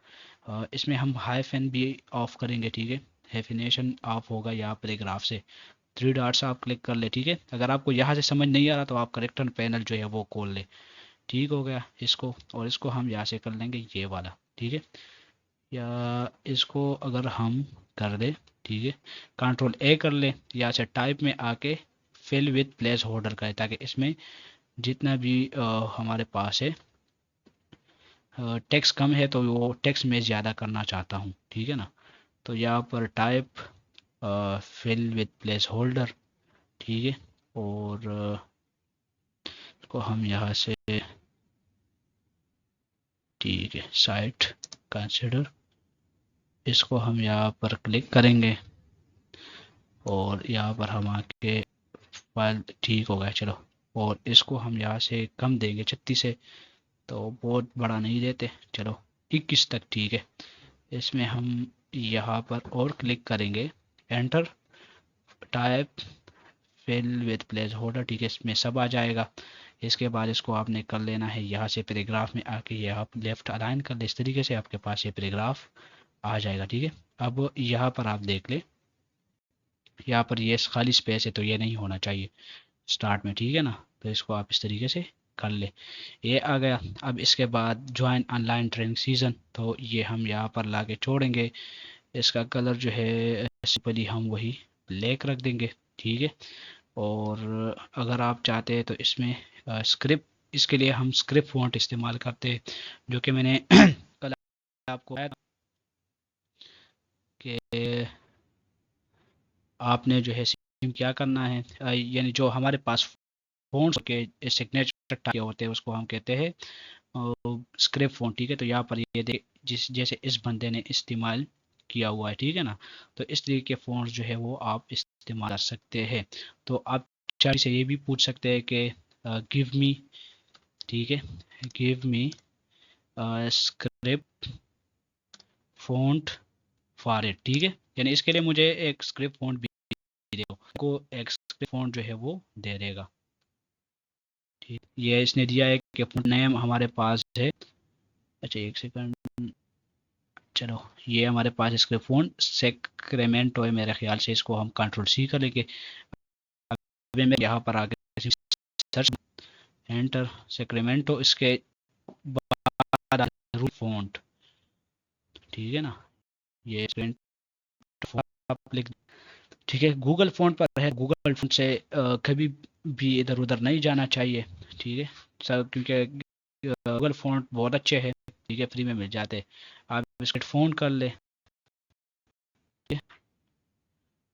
इसमें हम हाइफन भी ऑफ करेंगे, ठीक है। हाइफिनेशन ऑफ होगा यहाँ पैराग्राफ से, थ्री डॉट्स आप क्लिक कर ले, ठीक है। अगर आपको यहाँ से समझ नहीं आ रहा तो आप करेक्टर पैनल जो है वो खोल ले, ठीक हो गया इसको। और इसको हम यहाँ से कर लेंगे ये वाला, ठीक है। या इसको अगर हम कर दे, ठीक है, कंट्रोल ए कर ले, यहाँ से टाइप में आके फिल विथ प्लेस होल्डर करें ताकि इसमें जितना भी हमारे पास है टेक्स्ट कम है तो वो टेक्स्ट मैं ज़्यादा करना चाहता हूँ, ठीक है ना। तो यहाँ पर type fill with placeholder, ठीक है। और इसको हम यहाँ से, ठीक है, साइट कंसिडर, इसको हम यहाँ पर क्लिक करेंगे और यहाँ पर हम आके फाइल, ठीक हो गया, चलो। और इसको हम यहाँ से कम देंगे 36 से, तो बहुत बड़ा नहीं देते, चलो 21 तक, ठीक है। इसमें हम यहाँ पर और क्लिक करेंगे, enter, type fill with placeholder, ठीक है। इसमें सब आ जाएगा। इसके बाद इसको आपने कर लेना है यहाँ से पैराग्राफ में आके ये आप लेफ्ट अलाइन कर ले, इस तरीके से आपके पास ये पैराग्राफ आ जाएगा, ठीक है। अब यहाँ पर आप देख ले, यहाँ पर ये खाली स्पेस है तो ये नहीं होना चाहिए स्टार्ट में, ठीक है ना। तो इसको आप इस तरीके से कर ले। ये आ गया। अब इसके बाद ज्वाइन ऑनलाइन ट्रेनिंग सीज़न, तो ये हम यहाँ पर ला के छोड़ेंगे। इसका कलर जो है सिंपली हम वही ब्लैक रख देंगे, ठीक है। और अगर आप चाहते हैं तो इसमें स्क्रिप्ट, इसके लिए हम स्क्रिप्ट फॉन्ट इस्तेमाल करते हैं, जो कि मैंने कल आपको बताया था कि आपने जो है क्या करना है, यानी जो हमारे पास फ़ॉन्ट्स के सिग्नेचर टाइप होते हैं उसको हम कहते हैं स्क्रिप्ट फ़ॉन्ट, ठीक है। तो यहाँ पर ये जिस जैसे इस बंदे ने इस्तेमाल किया हुआ है, ठीक है ना। तो इस तरीके के फ़ॉन्ट्स जो है वो आप इस्तेमाल कर सकते हैं। तो आप चाहे से ये भी पूछ सकते हैं कि गिव मी, ठीक है, give me script font for it, ठीक है। यानी इसके लिए मुझे एक स्क्रिप्ट फ़ॉन्ट भी दे दो, को एक स्क्रिप्ट फ़ॉन्ट जो है वो दे देगा, ठीक। ये इसने दिया है कि फ़ॉन्ट नेम हमारे पास है। अच्छा एक सेकंड, चलो ये हमारे पास इसके फ़ॉन्ट सेक्रेमेंटो है, मेरे ख्याल से इसको हम कंट्रोल सी कर लेंगे। अभी मैं यहाँ पर आगे सर्च एंटर सेक्रेमेंटो, इसके बाद फ़ॉन्ट, ठीक है ना। ये आप लिख, ठीक है। गूगल फ़ॉन्ट पर है, गूगल फ़ॉन्ट से कभी भी इधर उधर नहीं जाना चाहिए, ठीक है सर, क्योंकि गूगल फ़ॉन्ट बहुत अच्छे हैं, ठीक है, फ्री में मिल जाते हैं। आप इसके फ़ोन कर ले,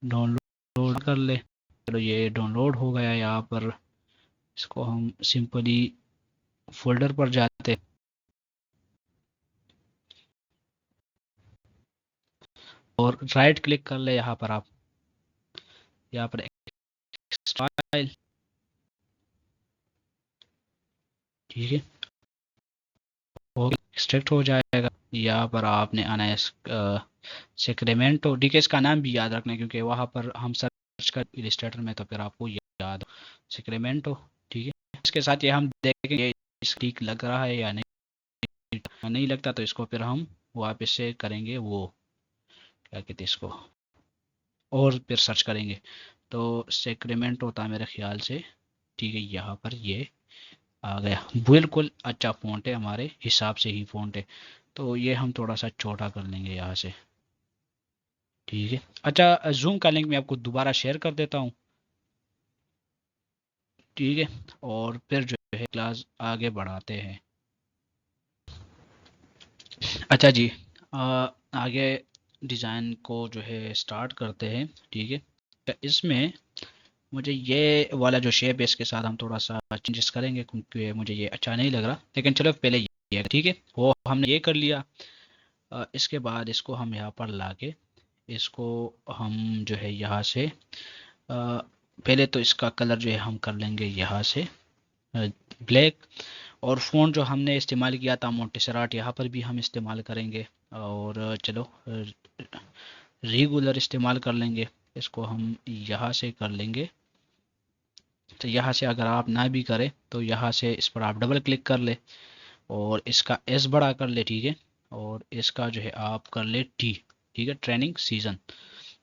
डाउनलोड कर ले। चलो ये डाउनलोड हो गया यहाँ पर। इसको हम सिंपली फोल्डर पर जाते और राइट क्लिक कर ले यहाँ पर आप, यहाँ पर एक्सट्राइल, ठीक है, एक्सट्रैक्ट हो जाएगा। यहाँ पर आपने आना है सेक्रेमेंटो, ठीक है। इसका नाम भी याद रखना है क्योंकि वहाँ पर हम सर्च कर इलिस्ट्रेटर में, तो फिर आपको याद हो सेक्रेमेंटो, ठीक है। इसके साथ ये हम देखेंगे इस ठीक लग रहा है या नहीं लगता, तो इसको फिर हम वापस से करेंगे वो क्या कहते हैं इसको, और फिर सर्च करेंगे। तो सेक्रेमेंट होता है मेरे ख्याल से, ठीक है। यहाँ पर ये आ गया, बिल्कुल अच्छा फ़ॉन्ट है, हमारे हिसाब से ही फ़ॉन्ट है। तो ये हम थोड़ा सा छोटा कर लेंगे यहाँ से, ठीक है। अच्छा जूम का लिंक मैं आपको दोबारा शेयर कर देता हूँ, ठीक है। और फिर जो है क्लास आगे बढ़ाते हैं। अच्छा जी, आगे डिज़ाइन को जो है स्टार्ट करते हैं, ठीक है। तो इसमें मुझे ये वाला जो शेप है इसके साथ हम थोड़ा सा चेंजेस करेंगे, क्योंकि मुझे ये अच्छा नहीं लग रहा। लेकिन चलो पहले ये, ठीक है, वो हमने ये कर लिया। इसके बाद इसको हम यहाँ पर लाके इसको हम जो है यहाँ से पहले तो इसका कलर जो है हम कर लेंगे यहाँ से ब्लैक। और फ़ॉन्ट जो हमने इस्तेमाल किया था मोंटेसराट, यहाँ पर भी हम इस्तेमाल करेंगे। और चलो रेगुलर इस्तेमाल कर लेंगे, इसको हम यहाँ से कर लेंगे। तो यहाँ से अगर आप ना भी करें तो यहाँ से इस पर आप डबल क्लिक कर ले और इसका एस बड़ा कर ले, ठीक है। और इसका जो है आप कर ले टी, ठीक है, ट्रेनिंग सीजन।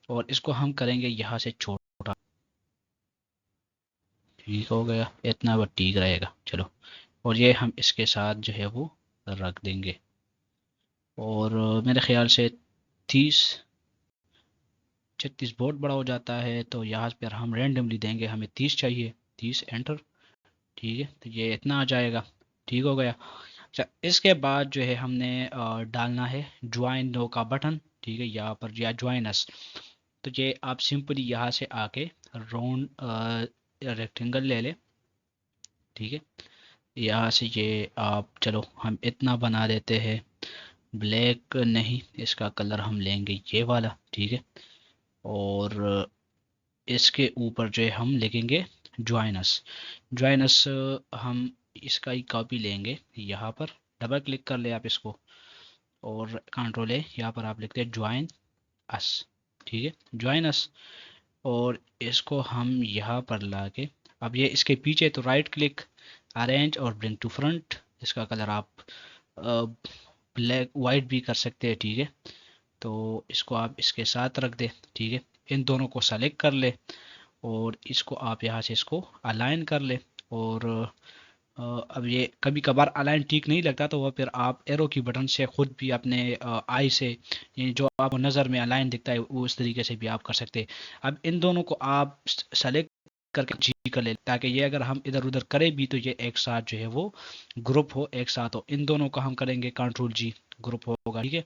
और इसको हम करेंगे यहाँ से छोटा, ठीक हो गया, इतना वो ठीक रहेगा। चलो, और ये हम इसके साथ जो है वो रख देंगे। और मेरे ख्याल से 30 36 बहुत बड़ा हो जाता है, तो यहाँ पर हम रेंडमली देंगे, हमें 30 चाहिए, 30 एंटर, ठीक है। तो ये इतना आ जाएगा, ठीक हो गया। अच्छा इसके बाद जो है हमने डालना है ज्वाइन नो का बटन, ठीक है, यहाँ पर या ज्वाइन अस। तो ये आप सिंपली यहाँ से आके राउंड रेक्टेंगल ले ले, ठीक है। यहाँ से ये आप, चलो हम इतना बना देते हैं, ब्लैक नहीं, इसका कलर हम लेंगे ये वाला, ठीक है। और इसके ऊपर जो है हम लिखेंगे ज्वाइनस। ज्वाइनस हम इसका ही कॉपी लेंगे, यहाँ पर डबल क्लिक कर ले आप इसको और कंट्रोल है, यहाँ पर आप लिखते हैं ज्वाइन अस, ठीक है, ज्वाइन अस। और इसको हम यहाँ पर ला के, अब ये इसके पीछे तो राइट क्लिक, अरेंज और ब्रिंग टू फ्रंट, इसका कलर आप ब्लैक वाइट भी कर सकते हैं, ठीक है। तो इसको आप इसके साथ रख दे, ठीक है। इन दोनों को सेलेक्ट कर ले और इसको आप यहाँ से इसको अलाइन कर ले। और अब ये कभी कभार अलाइन ठीक नहीं लगता तो वह फिर आप एरो की बटन से खुद भी अपने आई से ये जो आपको नज़र में अलाइन दिखता है वो उस तरीके से भी आप कर सकते हैं। अब इन दोनों को आप सेलेक्ट करके जी कर ले ताकि ये अगर हम इधर उधर करें भी तो ये एक साथ जो है वो ग्रुप हो, एक साथ हो। इन दोनों को हम करेंगे कंट्रोल जी, ग्रुप होगा, ठीक है।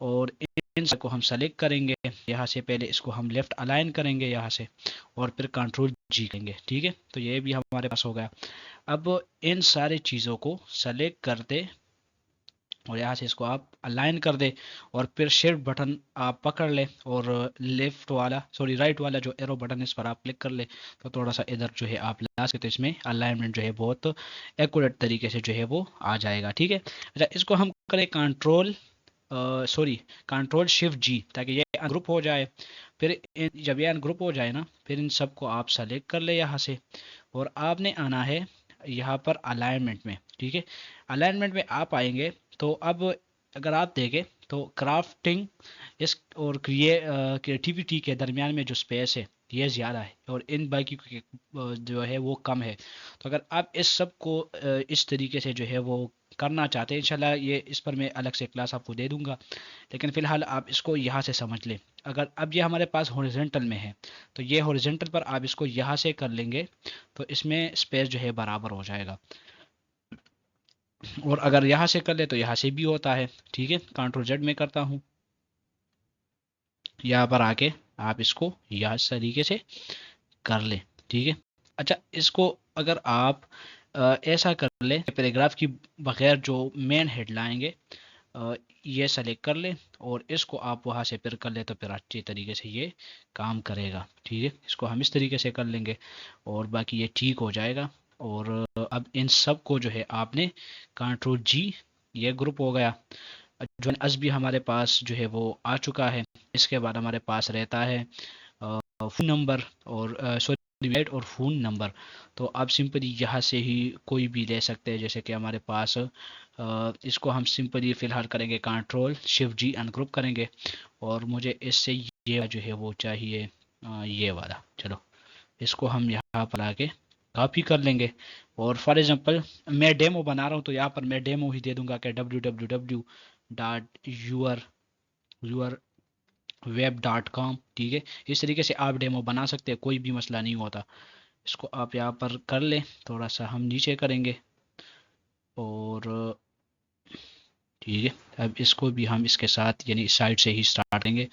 और इन सबको हम सेलेक्ट करेंगे, यहाँ से पहले इसको हम लेफ्ट अलाइन करेंगे यहाँ से और फिर कंट्रोल जी करेंगे, ठीक है। तो ये भी हमारे पास हो गया। अब इन सारी चीज़ों को सेलेक्ट कर दे और यहाँ से इसको आप अलाइन कर दे और फिर शिफ्ट बटन आप पकड़ ले और लेफ्ट वाला सॉरी राइट वाला जो एरो बटन है इस पर आप क्लिक कर ले तो थोड़ा सा इधर जो है आप ला सकते, तो इसमें अलाइनमेंट जो है बहुत एक्यूरेट तरीके से जो है वो आ जाएगा, ठीक है। अच्छा, इसको हम करें कंट्रोल शिफ्ट जी ताकि ये अनग्रुप हो जाए। फिर जब ये अनग्रुप हो जाए ना, फिर इन सबको आप सेलेक्ट कर ले यहाँ से और आपने आना है यहाँ पर अलाइनमेंट में, ठीक है। अलाइनमेंट में आप आएंगे तो अब अगर आप देखें तो क्राफ्टिंग इस और क्रिएटिविटी के दरमियान में जो स्पेस है ये ज़्यादा है और इन बाकी जो है वो कम है। तो अगर आप इस सब को इस तरीके से जो है वो करना चाहते हैं, इंशाल्लाह ये इस पर मैं अलग से क्लास आपको दे दूंगा, लेकिन फ़िलहाल आप इसको यहाँ से समझ लें। अगर अब ये हमारे पास हॉरिजॉन्टल में है तो ये हॉरिजॉन्टल पर आप इसको यहाँ से कर लेंगे तो इसमें स्पेस जो है बराबर हो जाएगा। और अगर यहाँ से कर ले तो यहाँ से भी होता है, ठीक है। कंट्रोल जेड में करता हूँ, यहाँ पर आके आप इसको यहाँ इस तरीके से कर ले, ठीक है। अच्छा, इसको अगर आप ऐसा कर ले पैराग्राफ की बगैर जो मेन हेड लाएंगे ये सेलेक्ट कर ले और इसको आप वहाँ से फिर कर ले तो फिर अच्छी तरीके से ये काम करेगा, ठीक है। इसको हम इस तरीके से कर लेंगे और बाकी ये ठीक हो जाएगा। और अब इन सब को जो है आपने कंट्रोल जी, ये ग्रुप हो गया। जो अस भी हमारे पास जो है वो आ चुका है। इसके बाद हमारे पास रहता है फ़ोन नंबर और सॉरी वेट और फ़ोन नंबर। तो आप सिंपली यहाँ से ही कोई भी ले सकते हैं, जैसे कि हमारे पास इसको हम सिंपली फ़िलहाल करेंगे कंट्रोल शिफ्ट जी अनग्रुप करेंगे और मुझे इससे ये जो है वो चाहिए ये वाला। चलो इसको हम यहाँ पर आके कॉपी कर लेंगे और फॉर एग्जांपल मैं डेमो बना रहा हूँ तो यहाँ पर मैं डेमो ही दे दूंगा कि www.yourweb.com, ठीक है। इस तरीके से आप डेमो बना सकते हैं, कोई भी मसला नहीं होता। इसको आप यहाँ पर कर लें, थोड़ा सा हम नीचे करेंगे और ठीक है। अब इसको भी हम इसके साथ यानी इस साइड से ही स्टार्ट करेंगे।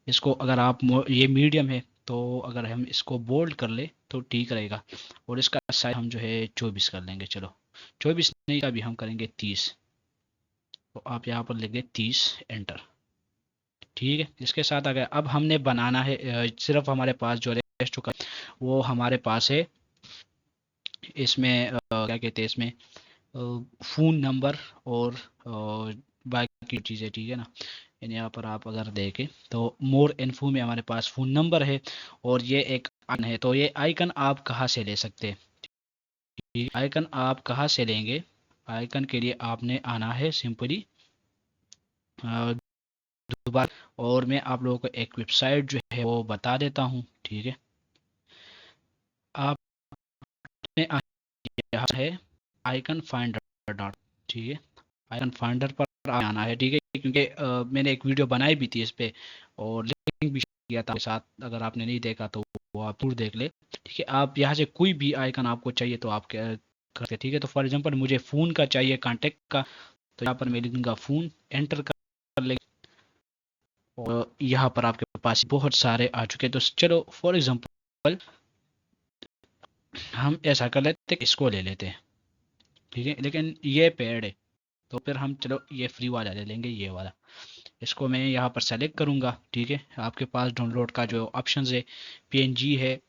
इसको अगर आप ये मीडियम है तो अगर हम इसको बोल्ड कर ले तो ठीक रहेगा और इसका साइज हम जो है 24 कर लेंगे। चलो 24 नहीं, अभी हम करेंगे 30। तो आप यहाँ पर लेंगे 30, एंटर, ठीक है। इसके साथ अगर अब हमने बनाना है सिर्फ हमारे पास जो रह चुका वो हमारे पास है इसमें क्या कहते हैं इसमें फ़ोन नंबर और बाकी चीज़ें, ठीक है ना। यानी यहाँ पर आप अगर देखें तो मोर इन्फो में हमारे पास फ़ोन नंबर है और ये एक आइकन है। तो ये आइकन आप कहाँ से ले सकते हैं, आइकन आप कहाँ से लेंगे। आइकन के लिए आपने आना है सिंपली दोबारा और मैं आप लोगों को एक वेबसाइट जो है वो बता देता हूँ, ठीक है। आपने यहाँ है आइकन फाइंडर डॉट, ठीक है। आइकन फाइंडर पर आना है, ठीक है, क्योंकि मैंने एक वीडियो बनाई भी थी इस पे और लिंक भी किया था साथ, अगर आपने नहीं देखा तो वो आप जरूर देख ले, ठीक है। आप यहाँ से कोई भी आइकन आपको चाहिए तो आप करते, ठीक है। तो फॉर एग्जांपल मुझे फ़ोन का चाहिए, कांटेक्ट का, तो यहाँ पर मैं लिखूंगा फ़ोन, एंटर कर ले और यहाँ पर आपके पास बहुत सारे आ चुके हैं। तो चलो फॉर एग्जांपल हम ऐसा कर लेते हैं, इसको ले लेते हैं, ठीक है, लेकिन ये पेड है तो फिर हम चलो ये फ्री वाला ले लेंगे, ये वाला। इसको मैं यहाँ पर सेलेक्ट करूँगा, ठीक है। आपके पास डाउनलोड का जो ऑप्शन है पीएनजी है,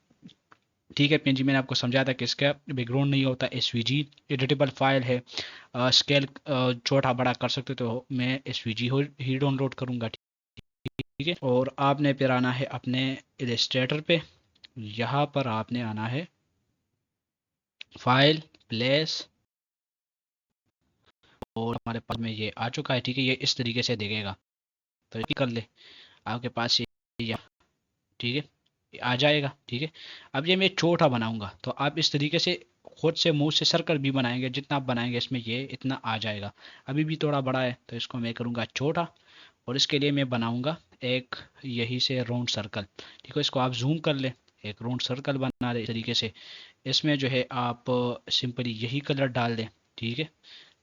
ठीक है। पीएनजी मैंने आपको समझाया था कि इसका बैकग्राउंड नहीं होता, एसवीजी एडिटेबल फाइल है, स्केल छोटा बड़ा कर सकते, तो मैं एसवीजी ही डाउनलोड करूँगा, ठीक है। और आपने फिर आना है अपने इलस्ट्रेटर पे, यहाँ पर आपने आना है फाइल प्लेस और हमारे पास में ये आ चुका है, ठीक है। ये इस तरीके से दिखेगा, तो ये कर ले आपके पास ये, ठीक है, ये आ जाएगा, ठीक है। अब ये मैं छोटा बनाऊंगा तो आप इस तरीके से खुद से मुंह से सर्कल भी बनाएंगे, जितना आप बनाएंगे इसमें ये इतना आ जाएगा। अभी भी थोड़ा बड़ा है तो इसको मैं करूँगा छोटा, और इसके लिए मैं बनाऊंगा एक यही से राउंड सर्कल। ठीक है, इसको आप जूम कर लें, एक राउंड सर्कल बना रहे इस तरीके से। इसमें जो है आप सिंपली यही कलर डाल दें। ठीक है,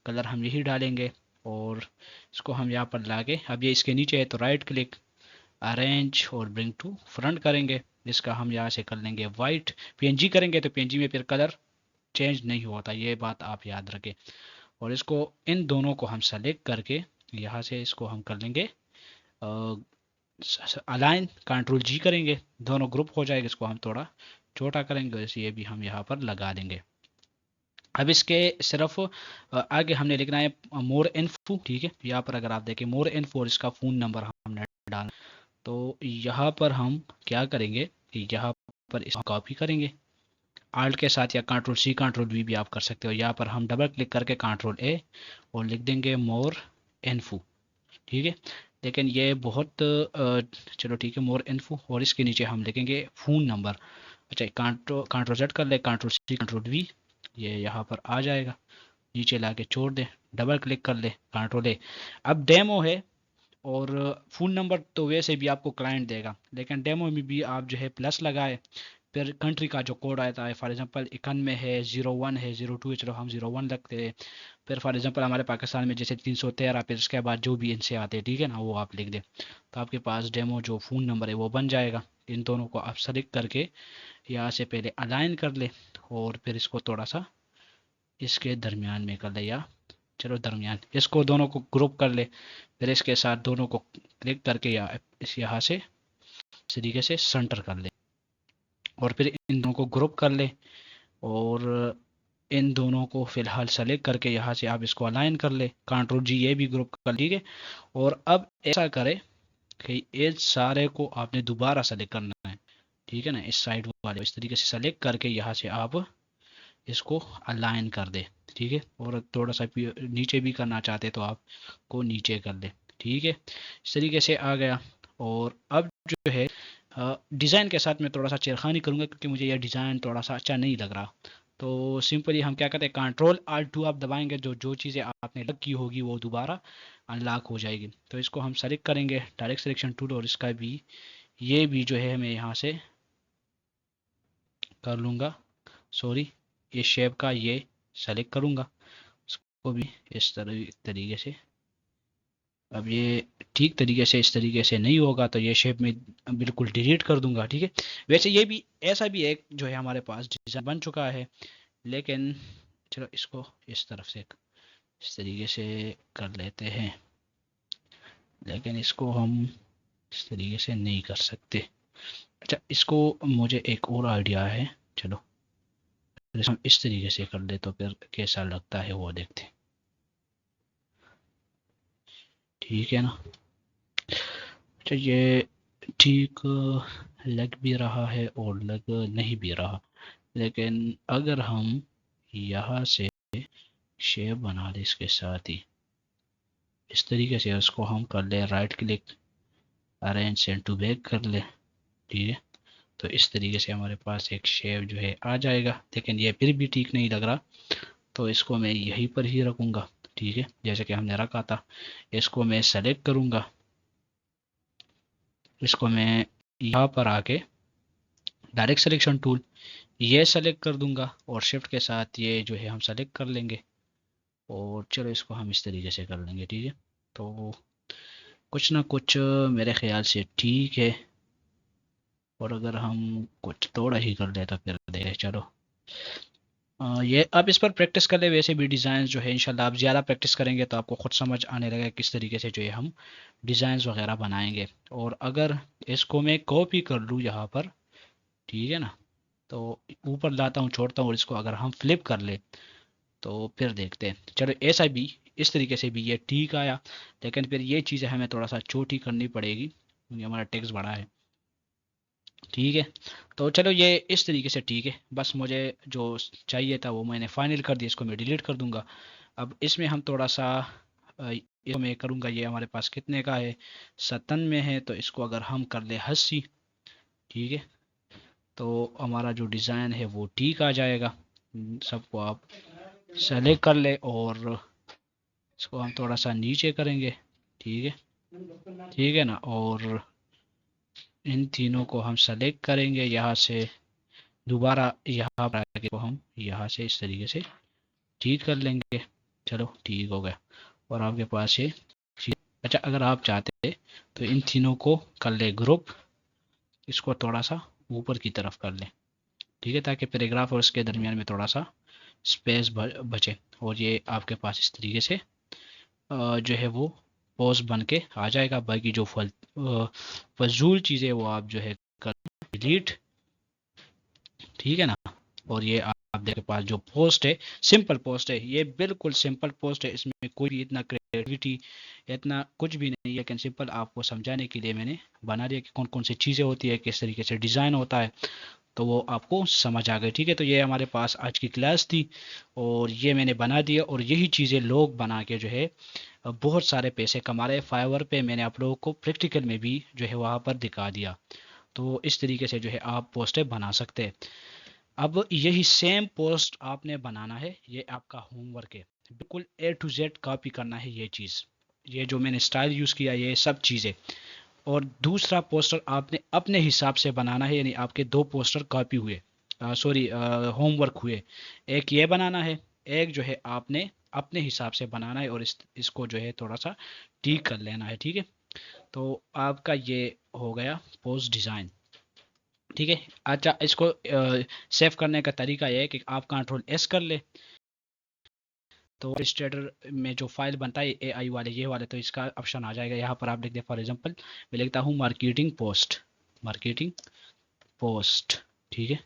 कलर हम यही डालेंगे, और इसको हम यहाँ पर लाके, अब ये इसके नीचे है तो राइट क्लिक, अरेंज और ब्रिंग टू फ्रंट करेंगे। इसका हम यहाँ से कर लेंगे वाइट। पीएनजी करेंगे तो पीएनजी में फिर कलर चेंज नहीं होता, ये बात आप याद रखें। और इसको इन दोनों को हम सेलेक्ट करके यहाँ से इसको हम कर लेंगे अलाइन, कंट्रोल जी करेंगे, दोनों ग्रुप हो जाएगा। इसको हम थोड़ा छोटा करेंगे, जैसे ये भी हम यहाँ पर लगा देंगे। अब इसके सिर्फ आगे हमने लिखना है मोर इन्फो। ठीक है, यहाँ पर अगर आप देखें मोर इन्फो और इसका फ़ोन नंबर हमने डालना, तो यहाँ पर हम क्या करेंगे कि यहाँ पर इसको कॉपी करेंगे आल्ट के साथ, या कंट्रोल सी कंट्रोल वी भी आप कर सकते हो। यहाँ पर हम डबल क्लिक करके कंट्रोल ए और लिख देंगे मोर इन्फो। ठीक है, लेकिन ये बहुत चलो ठीक है, मोर इन्फो, और इसके नीचे हम लिखेंगे फ़ोन नंबर। अच्छा, कंट्रोल जेड कर ले, कंट्रोल सी कंट्रोल वी, ये यहाँ पर आ जाएगा। नीचे ला के छोड़ दें, डबल क्लिक कर ले, कंट्रोल ए। अब डेमो है, और फ़ोन नंबर तो वैसे भी आपको क्लाइंट देगा, लेकिन डेमो में भी आप जो है प्लस लगाए, फिर कंट्री का जो कोड आता है, फॉर एग्जांपल 91 है, 01 है, 02 है, चलो हम 01 लगते हैं। फिर फॉर एग्जांपल हमारे पाकिस्तान में जैसे 313, फिर उसके बाद जो भी इनसे आते हैं, ठीक है ना, वो आप लिख दें, तो आपके पास डेमो जो फ़ोन नंबर है वो बन जाएगा। इन दोनों को आप सेलेक्ट करके यहाँ से पहले अलाइन कर ले, और फिर इसको थोड़ा सा इसके दरमियान में कर ले, या चलो दरमियान, इसको दोनों को ग्रुप कर ले, फिर इसके साथ दोनों को क्लिक करके इस यहाँ से इस तरीके से सेंटर कर ले, और फिर इन दोनों को ग्रुप कर ले, और इन दोनों को फिलहाल सेलेक्ट करके यहाँ से आप इसको अलाइन कर ले, कंट्रोल जी, ये भी ग्रुप कर, ठीक है। और अब ऐसा करें कि इस सारे को आपने दोबारा सेलेक्ट करना है, ठीक है ना, इस साइड वाले इस तरीके से सेलेक्ट करके यहाँ से आप इसको अलाइन कर दे। ठीक है, और थोड़ा सा नीचे भी करना चाहते तो आप को नीचे कर दे। ठीक है, इस तरीके से आ गया। और अब जो है डिज़ाइन के साथ मैं थोड़ा सा छेड़खानी करूँगा, क्योंकि मुझे यह डिज़ाइन थोड़ा सा अच्छा नहीं लग रहा। तो सिंपली हम क्या करते हैं, कंट्रोल आल्ट 2 आप दबाएंगे, जो जो चीज़ें आपने लग की होगी वो दोबारा अनलॉक हो जाएगी। तो इसको हम सेलेक्ट करेंगे, डायरेक्ट सिलेक्शन टूल, और इसका भी ये भी जो है मैं यहाँ से कर लूँगा, सॉरी, ये शेप का ये सेलेक्ट करूँगा, उसको भी इस तरीके से। अब ये ठीक तरीके से इस तरीके से नहीं होगा तो ये शेप में बिल्कुल डिलीट कर दूंगा। ठीक है, वैसे ये भी ऐसा भी एक जो है हमारे पास डिज़ाइन बन चुका है, लेकिन चलो इसको इस तरफ से इस तरीके से कर लेते हैं, लेकिन इसको हम इस तरीके से नहीं कर सकते। अच्छा, इसको मुझे एक और आइडिया है, चलो हम इस तरीके से कर ले तो फिर कैसा लगता है वो देखते हैं। ठीक है ना, अच्छा ये ठीक लग भी रहा है और लग नहीं भी रहा, लेकिन अगर हम यहाँ से शेप बना दें इसके साथ ही इस तरीके से, उसको हम कर ले right click, arrange send to back कर ले। ठीक है, तो इस तरीके से हमारे पास एक शेप जो है आ जाएगा, लेकिन ये फिर भी ठीक नहीं लग रहा, तो इसको मैं यहीं पर ही रखूँगा। ठीक है, जैसे कि हमने रखा था, इसको मैं सेलेक्ट करूँगा, इसको मैं यहाँ पर आके डायरेक्ट सिलेक्शन टूल ये सेलेक्ट कर दूंगा, और शिफ्ट के साथ ये जो है हम सेलेक्ट कर लेंगे, और चलो इसको हम इस तरीके से कर लेंगे। ठीक है, तो कुछ ना कुछ मेरे ख्याल से ठीक है, और अगर हम कुछ थोड़ा ही कर ले तो फिर देखें, चलो ये आप इस पर प्रैक्टिस कर ले। वैसे भी डिज़ाइन जो है इंशाल्लाह आप ज़्यादा प्रैक्टिस करेंगे तो आपको खुद समझ आने लगेगा किस तरीके से जो है हम डिज़ाइंस वगैरह बनाएंगे। और अगर इसको मैं कॉपी कर लूँ यहाँ पर, ठीक है ना, तो ऊपर लाता हूँ छोड़ता हूँ, और इसको अगर हम फ्लिप कर ले तो फिर देखते हैं। चलो ऐसा भी इस तरीके से भी ये ठीक आया, लेकिन फिर ये चीज़ें हमें थोड़ा सा छोटी करनी पड़ेगी क्योंकि हमारा टेक्स्ट बड़ा है। ठीक है, तो चलो ये इस तरीके से ठीक है, बस मुझे जो चाहिए था वो मैंने फाइनल कर दिया, इसको मैं डिलीट कर दूंगा। अब इसमें हम थोड़ा सा इसको मैं करूँगा, ये हमारे पास कितने का है, 57 में है, तो इसको अगर हम कर ले 80, ठीक है, तो हमारा जो डिज़ाइन है वो ठीक आ जाएगा। सबको आप सेलेक्ट कर ले और इसको हम थोड़ा सा नीचे करेंगे। ठीक है, ठीक है ना। और इन तीनों को हम सेलेक्ट करेंगे यहाँ से, दोबारा यहाँ पर आके को हम यहाँ से इस तरीके से ठीक कर लेंगे। चलो ठीक हो गया। और आपके पास ये अच्छा, अगर आप चाहते हैं तो इन तीनों को कर ले ग्रुप, इसको थोड़ा सा ऊपर की तरफ कर ले। ठीक है, ताकि पैराग्राफ और इसके दरमियान में थोड़ा सा स्पेस बचे। और ये आपके पास इस तरीके से जो है वो पोस्ट बन के आ जाएगा। बाकी जो फजूल चीज़ें वो आप जो है कर डिलीट। ठीक है ना। और ये आप के पास जो पोस्ट है, सिंपल पोस्ट है, ये बिल्कुल सिंपल पोस्ट है, इसमें कोई भी इतना क्रिएटिविटी इतना कुछ भी नहीं है। लेकिन सिंपल आपको समझाने के लिए मैंने बना दिया कि कौन कौन सी चीज़ें होती है, किस तरीके से डिज़ाइन होता है, तो वो आपको समझ आ गई। ठीक है, तो ये हमारे पास आज की क्लास थी और ये मैंने बना दिया। और यही चीज़ें लोग बना के जो है बहुत सारे पैसे कमा रहे हैं। फाइवर पे मैंने आप लोगों को प्रैक्टिकल में भी जो है वहाँ पर दिखा दिया। तो इस तरीके से जो है आप पोस्टें बना सकते हैं। अब यही सेम पोस्ट आपने बनाना है, ये आपका होमवर्क है। बिल्कुल A to Z कॉपी करना है ये चीज़, ये जो मैंने स्टाइल यूज़ किया ये सब चीज़ें। और दूसरा पोस्टर आपने अपने हिसाब से बनाना है, यानी आपके दो पोस्टर कॉपी हुए, सॉरी होमवर्क हुए। एक ये बनाना है, एक जो है आपने अपने हिसाब से बनाना है। और इसको जो है थोड़ा सा ठीक कर लेना है। ठीक है, तो आपका ये हो गया पोस्ट डिज़ाइन। ठीक है, अच्छा इसको सेव करने का तरीका ये है कि आप Ctrl+S कर ले, तो इलस्ट्रेटर में जो फाइल बनता है AI वाले ये वाले, तो इसका ऑप्शन आ जाएगा। यहाँ पर आप लिख दे, फॉर एग्जांपल मैं लिखता हूँ मार्केटिंग पोस्ट, मार्केटिंग पोस्ट। ठीक है,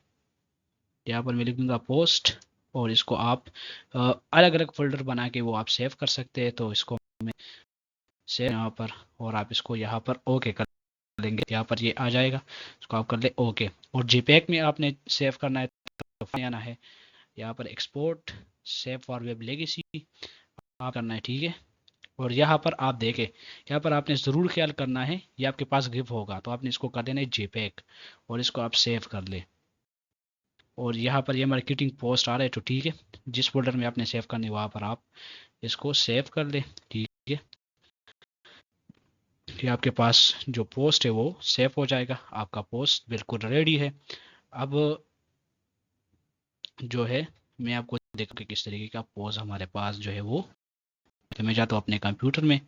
यहाँ पर मैं लिख दूंगा पोस्ट। और इसको आप अलग अलग फोल्डर बना के वो आप सेव कर सकते हैं। तो इसको मैं सेव यहाँ पर, और आप इसको यहाँ पर ओके कर लेंगे, यहाँ पर ये आ जाएगा। इसको आप कर ले ओके। और JPEG में आपने सेव करना है तो आना है यहाँ पर export save for web legacy आप करना है। ठीक है, और यहाँ पर आप देखें, यहाँ पर आपने ज़रूर ख्याल करना है ये आपके पास गिव होगा, तो आपने इसको कर देना है JPEG और इसको आप सेव कर ले। और यहाँ पर ये मार्केटिंग पोस्ट आ रहा है, तो ठीक है, जिस फोल्डर में आपने सेव करनी है वहाँ पर आप इसको सेव कर ले। ठीक है, ये आपके पास जो पोस्ट है वो सेव हो जाएगा, आपका पोस्ट बिल्कुल रेडी है। अब जो है मैं आपको देखो कि किस तरीके का पोस्ट हमारे पास जो है वो, तो मैं जाता हूँ अपने कंप्यूटर में,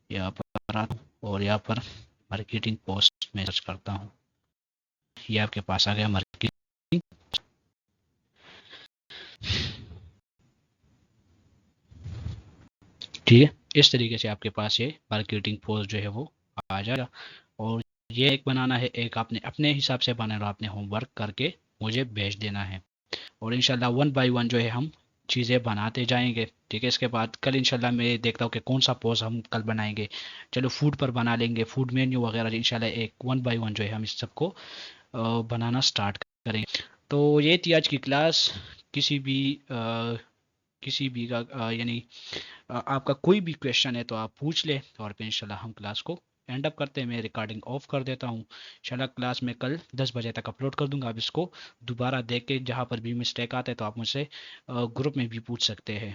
यहाँ पर आता हूँ और यहाँ पर मार्केटिंग पोस्ट में सर्च करता हूँ। ये आपके पास आ गया मार्केटिंग। ठीक है, इस तरीके से आपके पास ये मार्केटिंग पोस्ट जो है वो आ जाएगा। और ये एक बनाना है, एक आपने अपने हिसाब से बनाना, आपने होमवर्क करके मुझे भेज देना है। और इंशाल्लाह 1 बाय 1 जो है हम चीज़ें बनाते जाएंगे। ठीक है, इसके बाद कल इंशाल्लाह मैं देखता हूँ कि कौन सा पोस्ट हम कल बनाएंगे। चलो फूड पर बना लेंगे, फूड मेन्यू वगैरह इंशाल्लाह एक 1 बाय 1 जो है हम इस सबको बनाना स्टार्ट करेंगे। तो ये थी आज की क्लास। किसी भी किसी भी का यानी आपका कोई भी क्वेश्चन है तो आप पूछ ले, और फिर इंशाल्लाह हम क्लास को एंड अप करते हैं। मैं रिकॉर्डिंग ऑफ कर देता हूँ। इंशाल्लाह क्लास में कल 10 बजे तक अपलोड कर दूंगा। आप इसको दोबारा देख के जहाँ पर भी मिस्टेक आता है तो आप मुझसे ग्रुप में भी पूछ सकते हैं।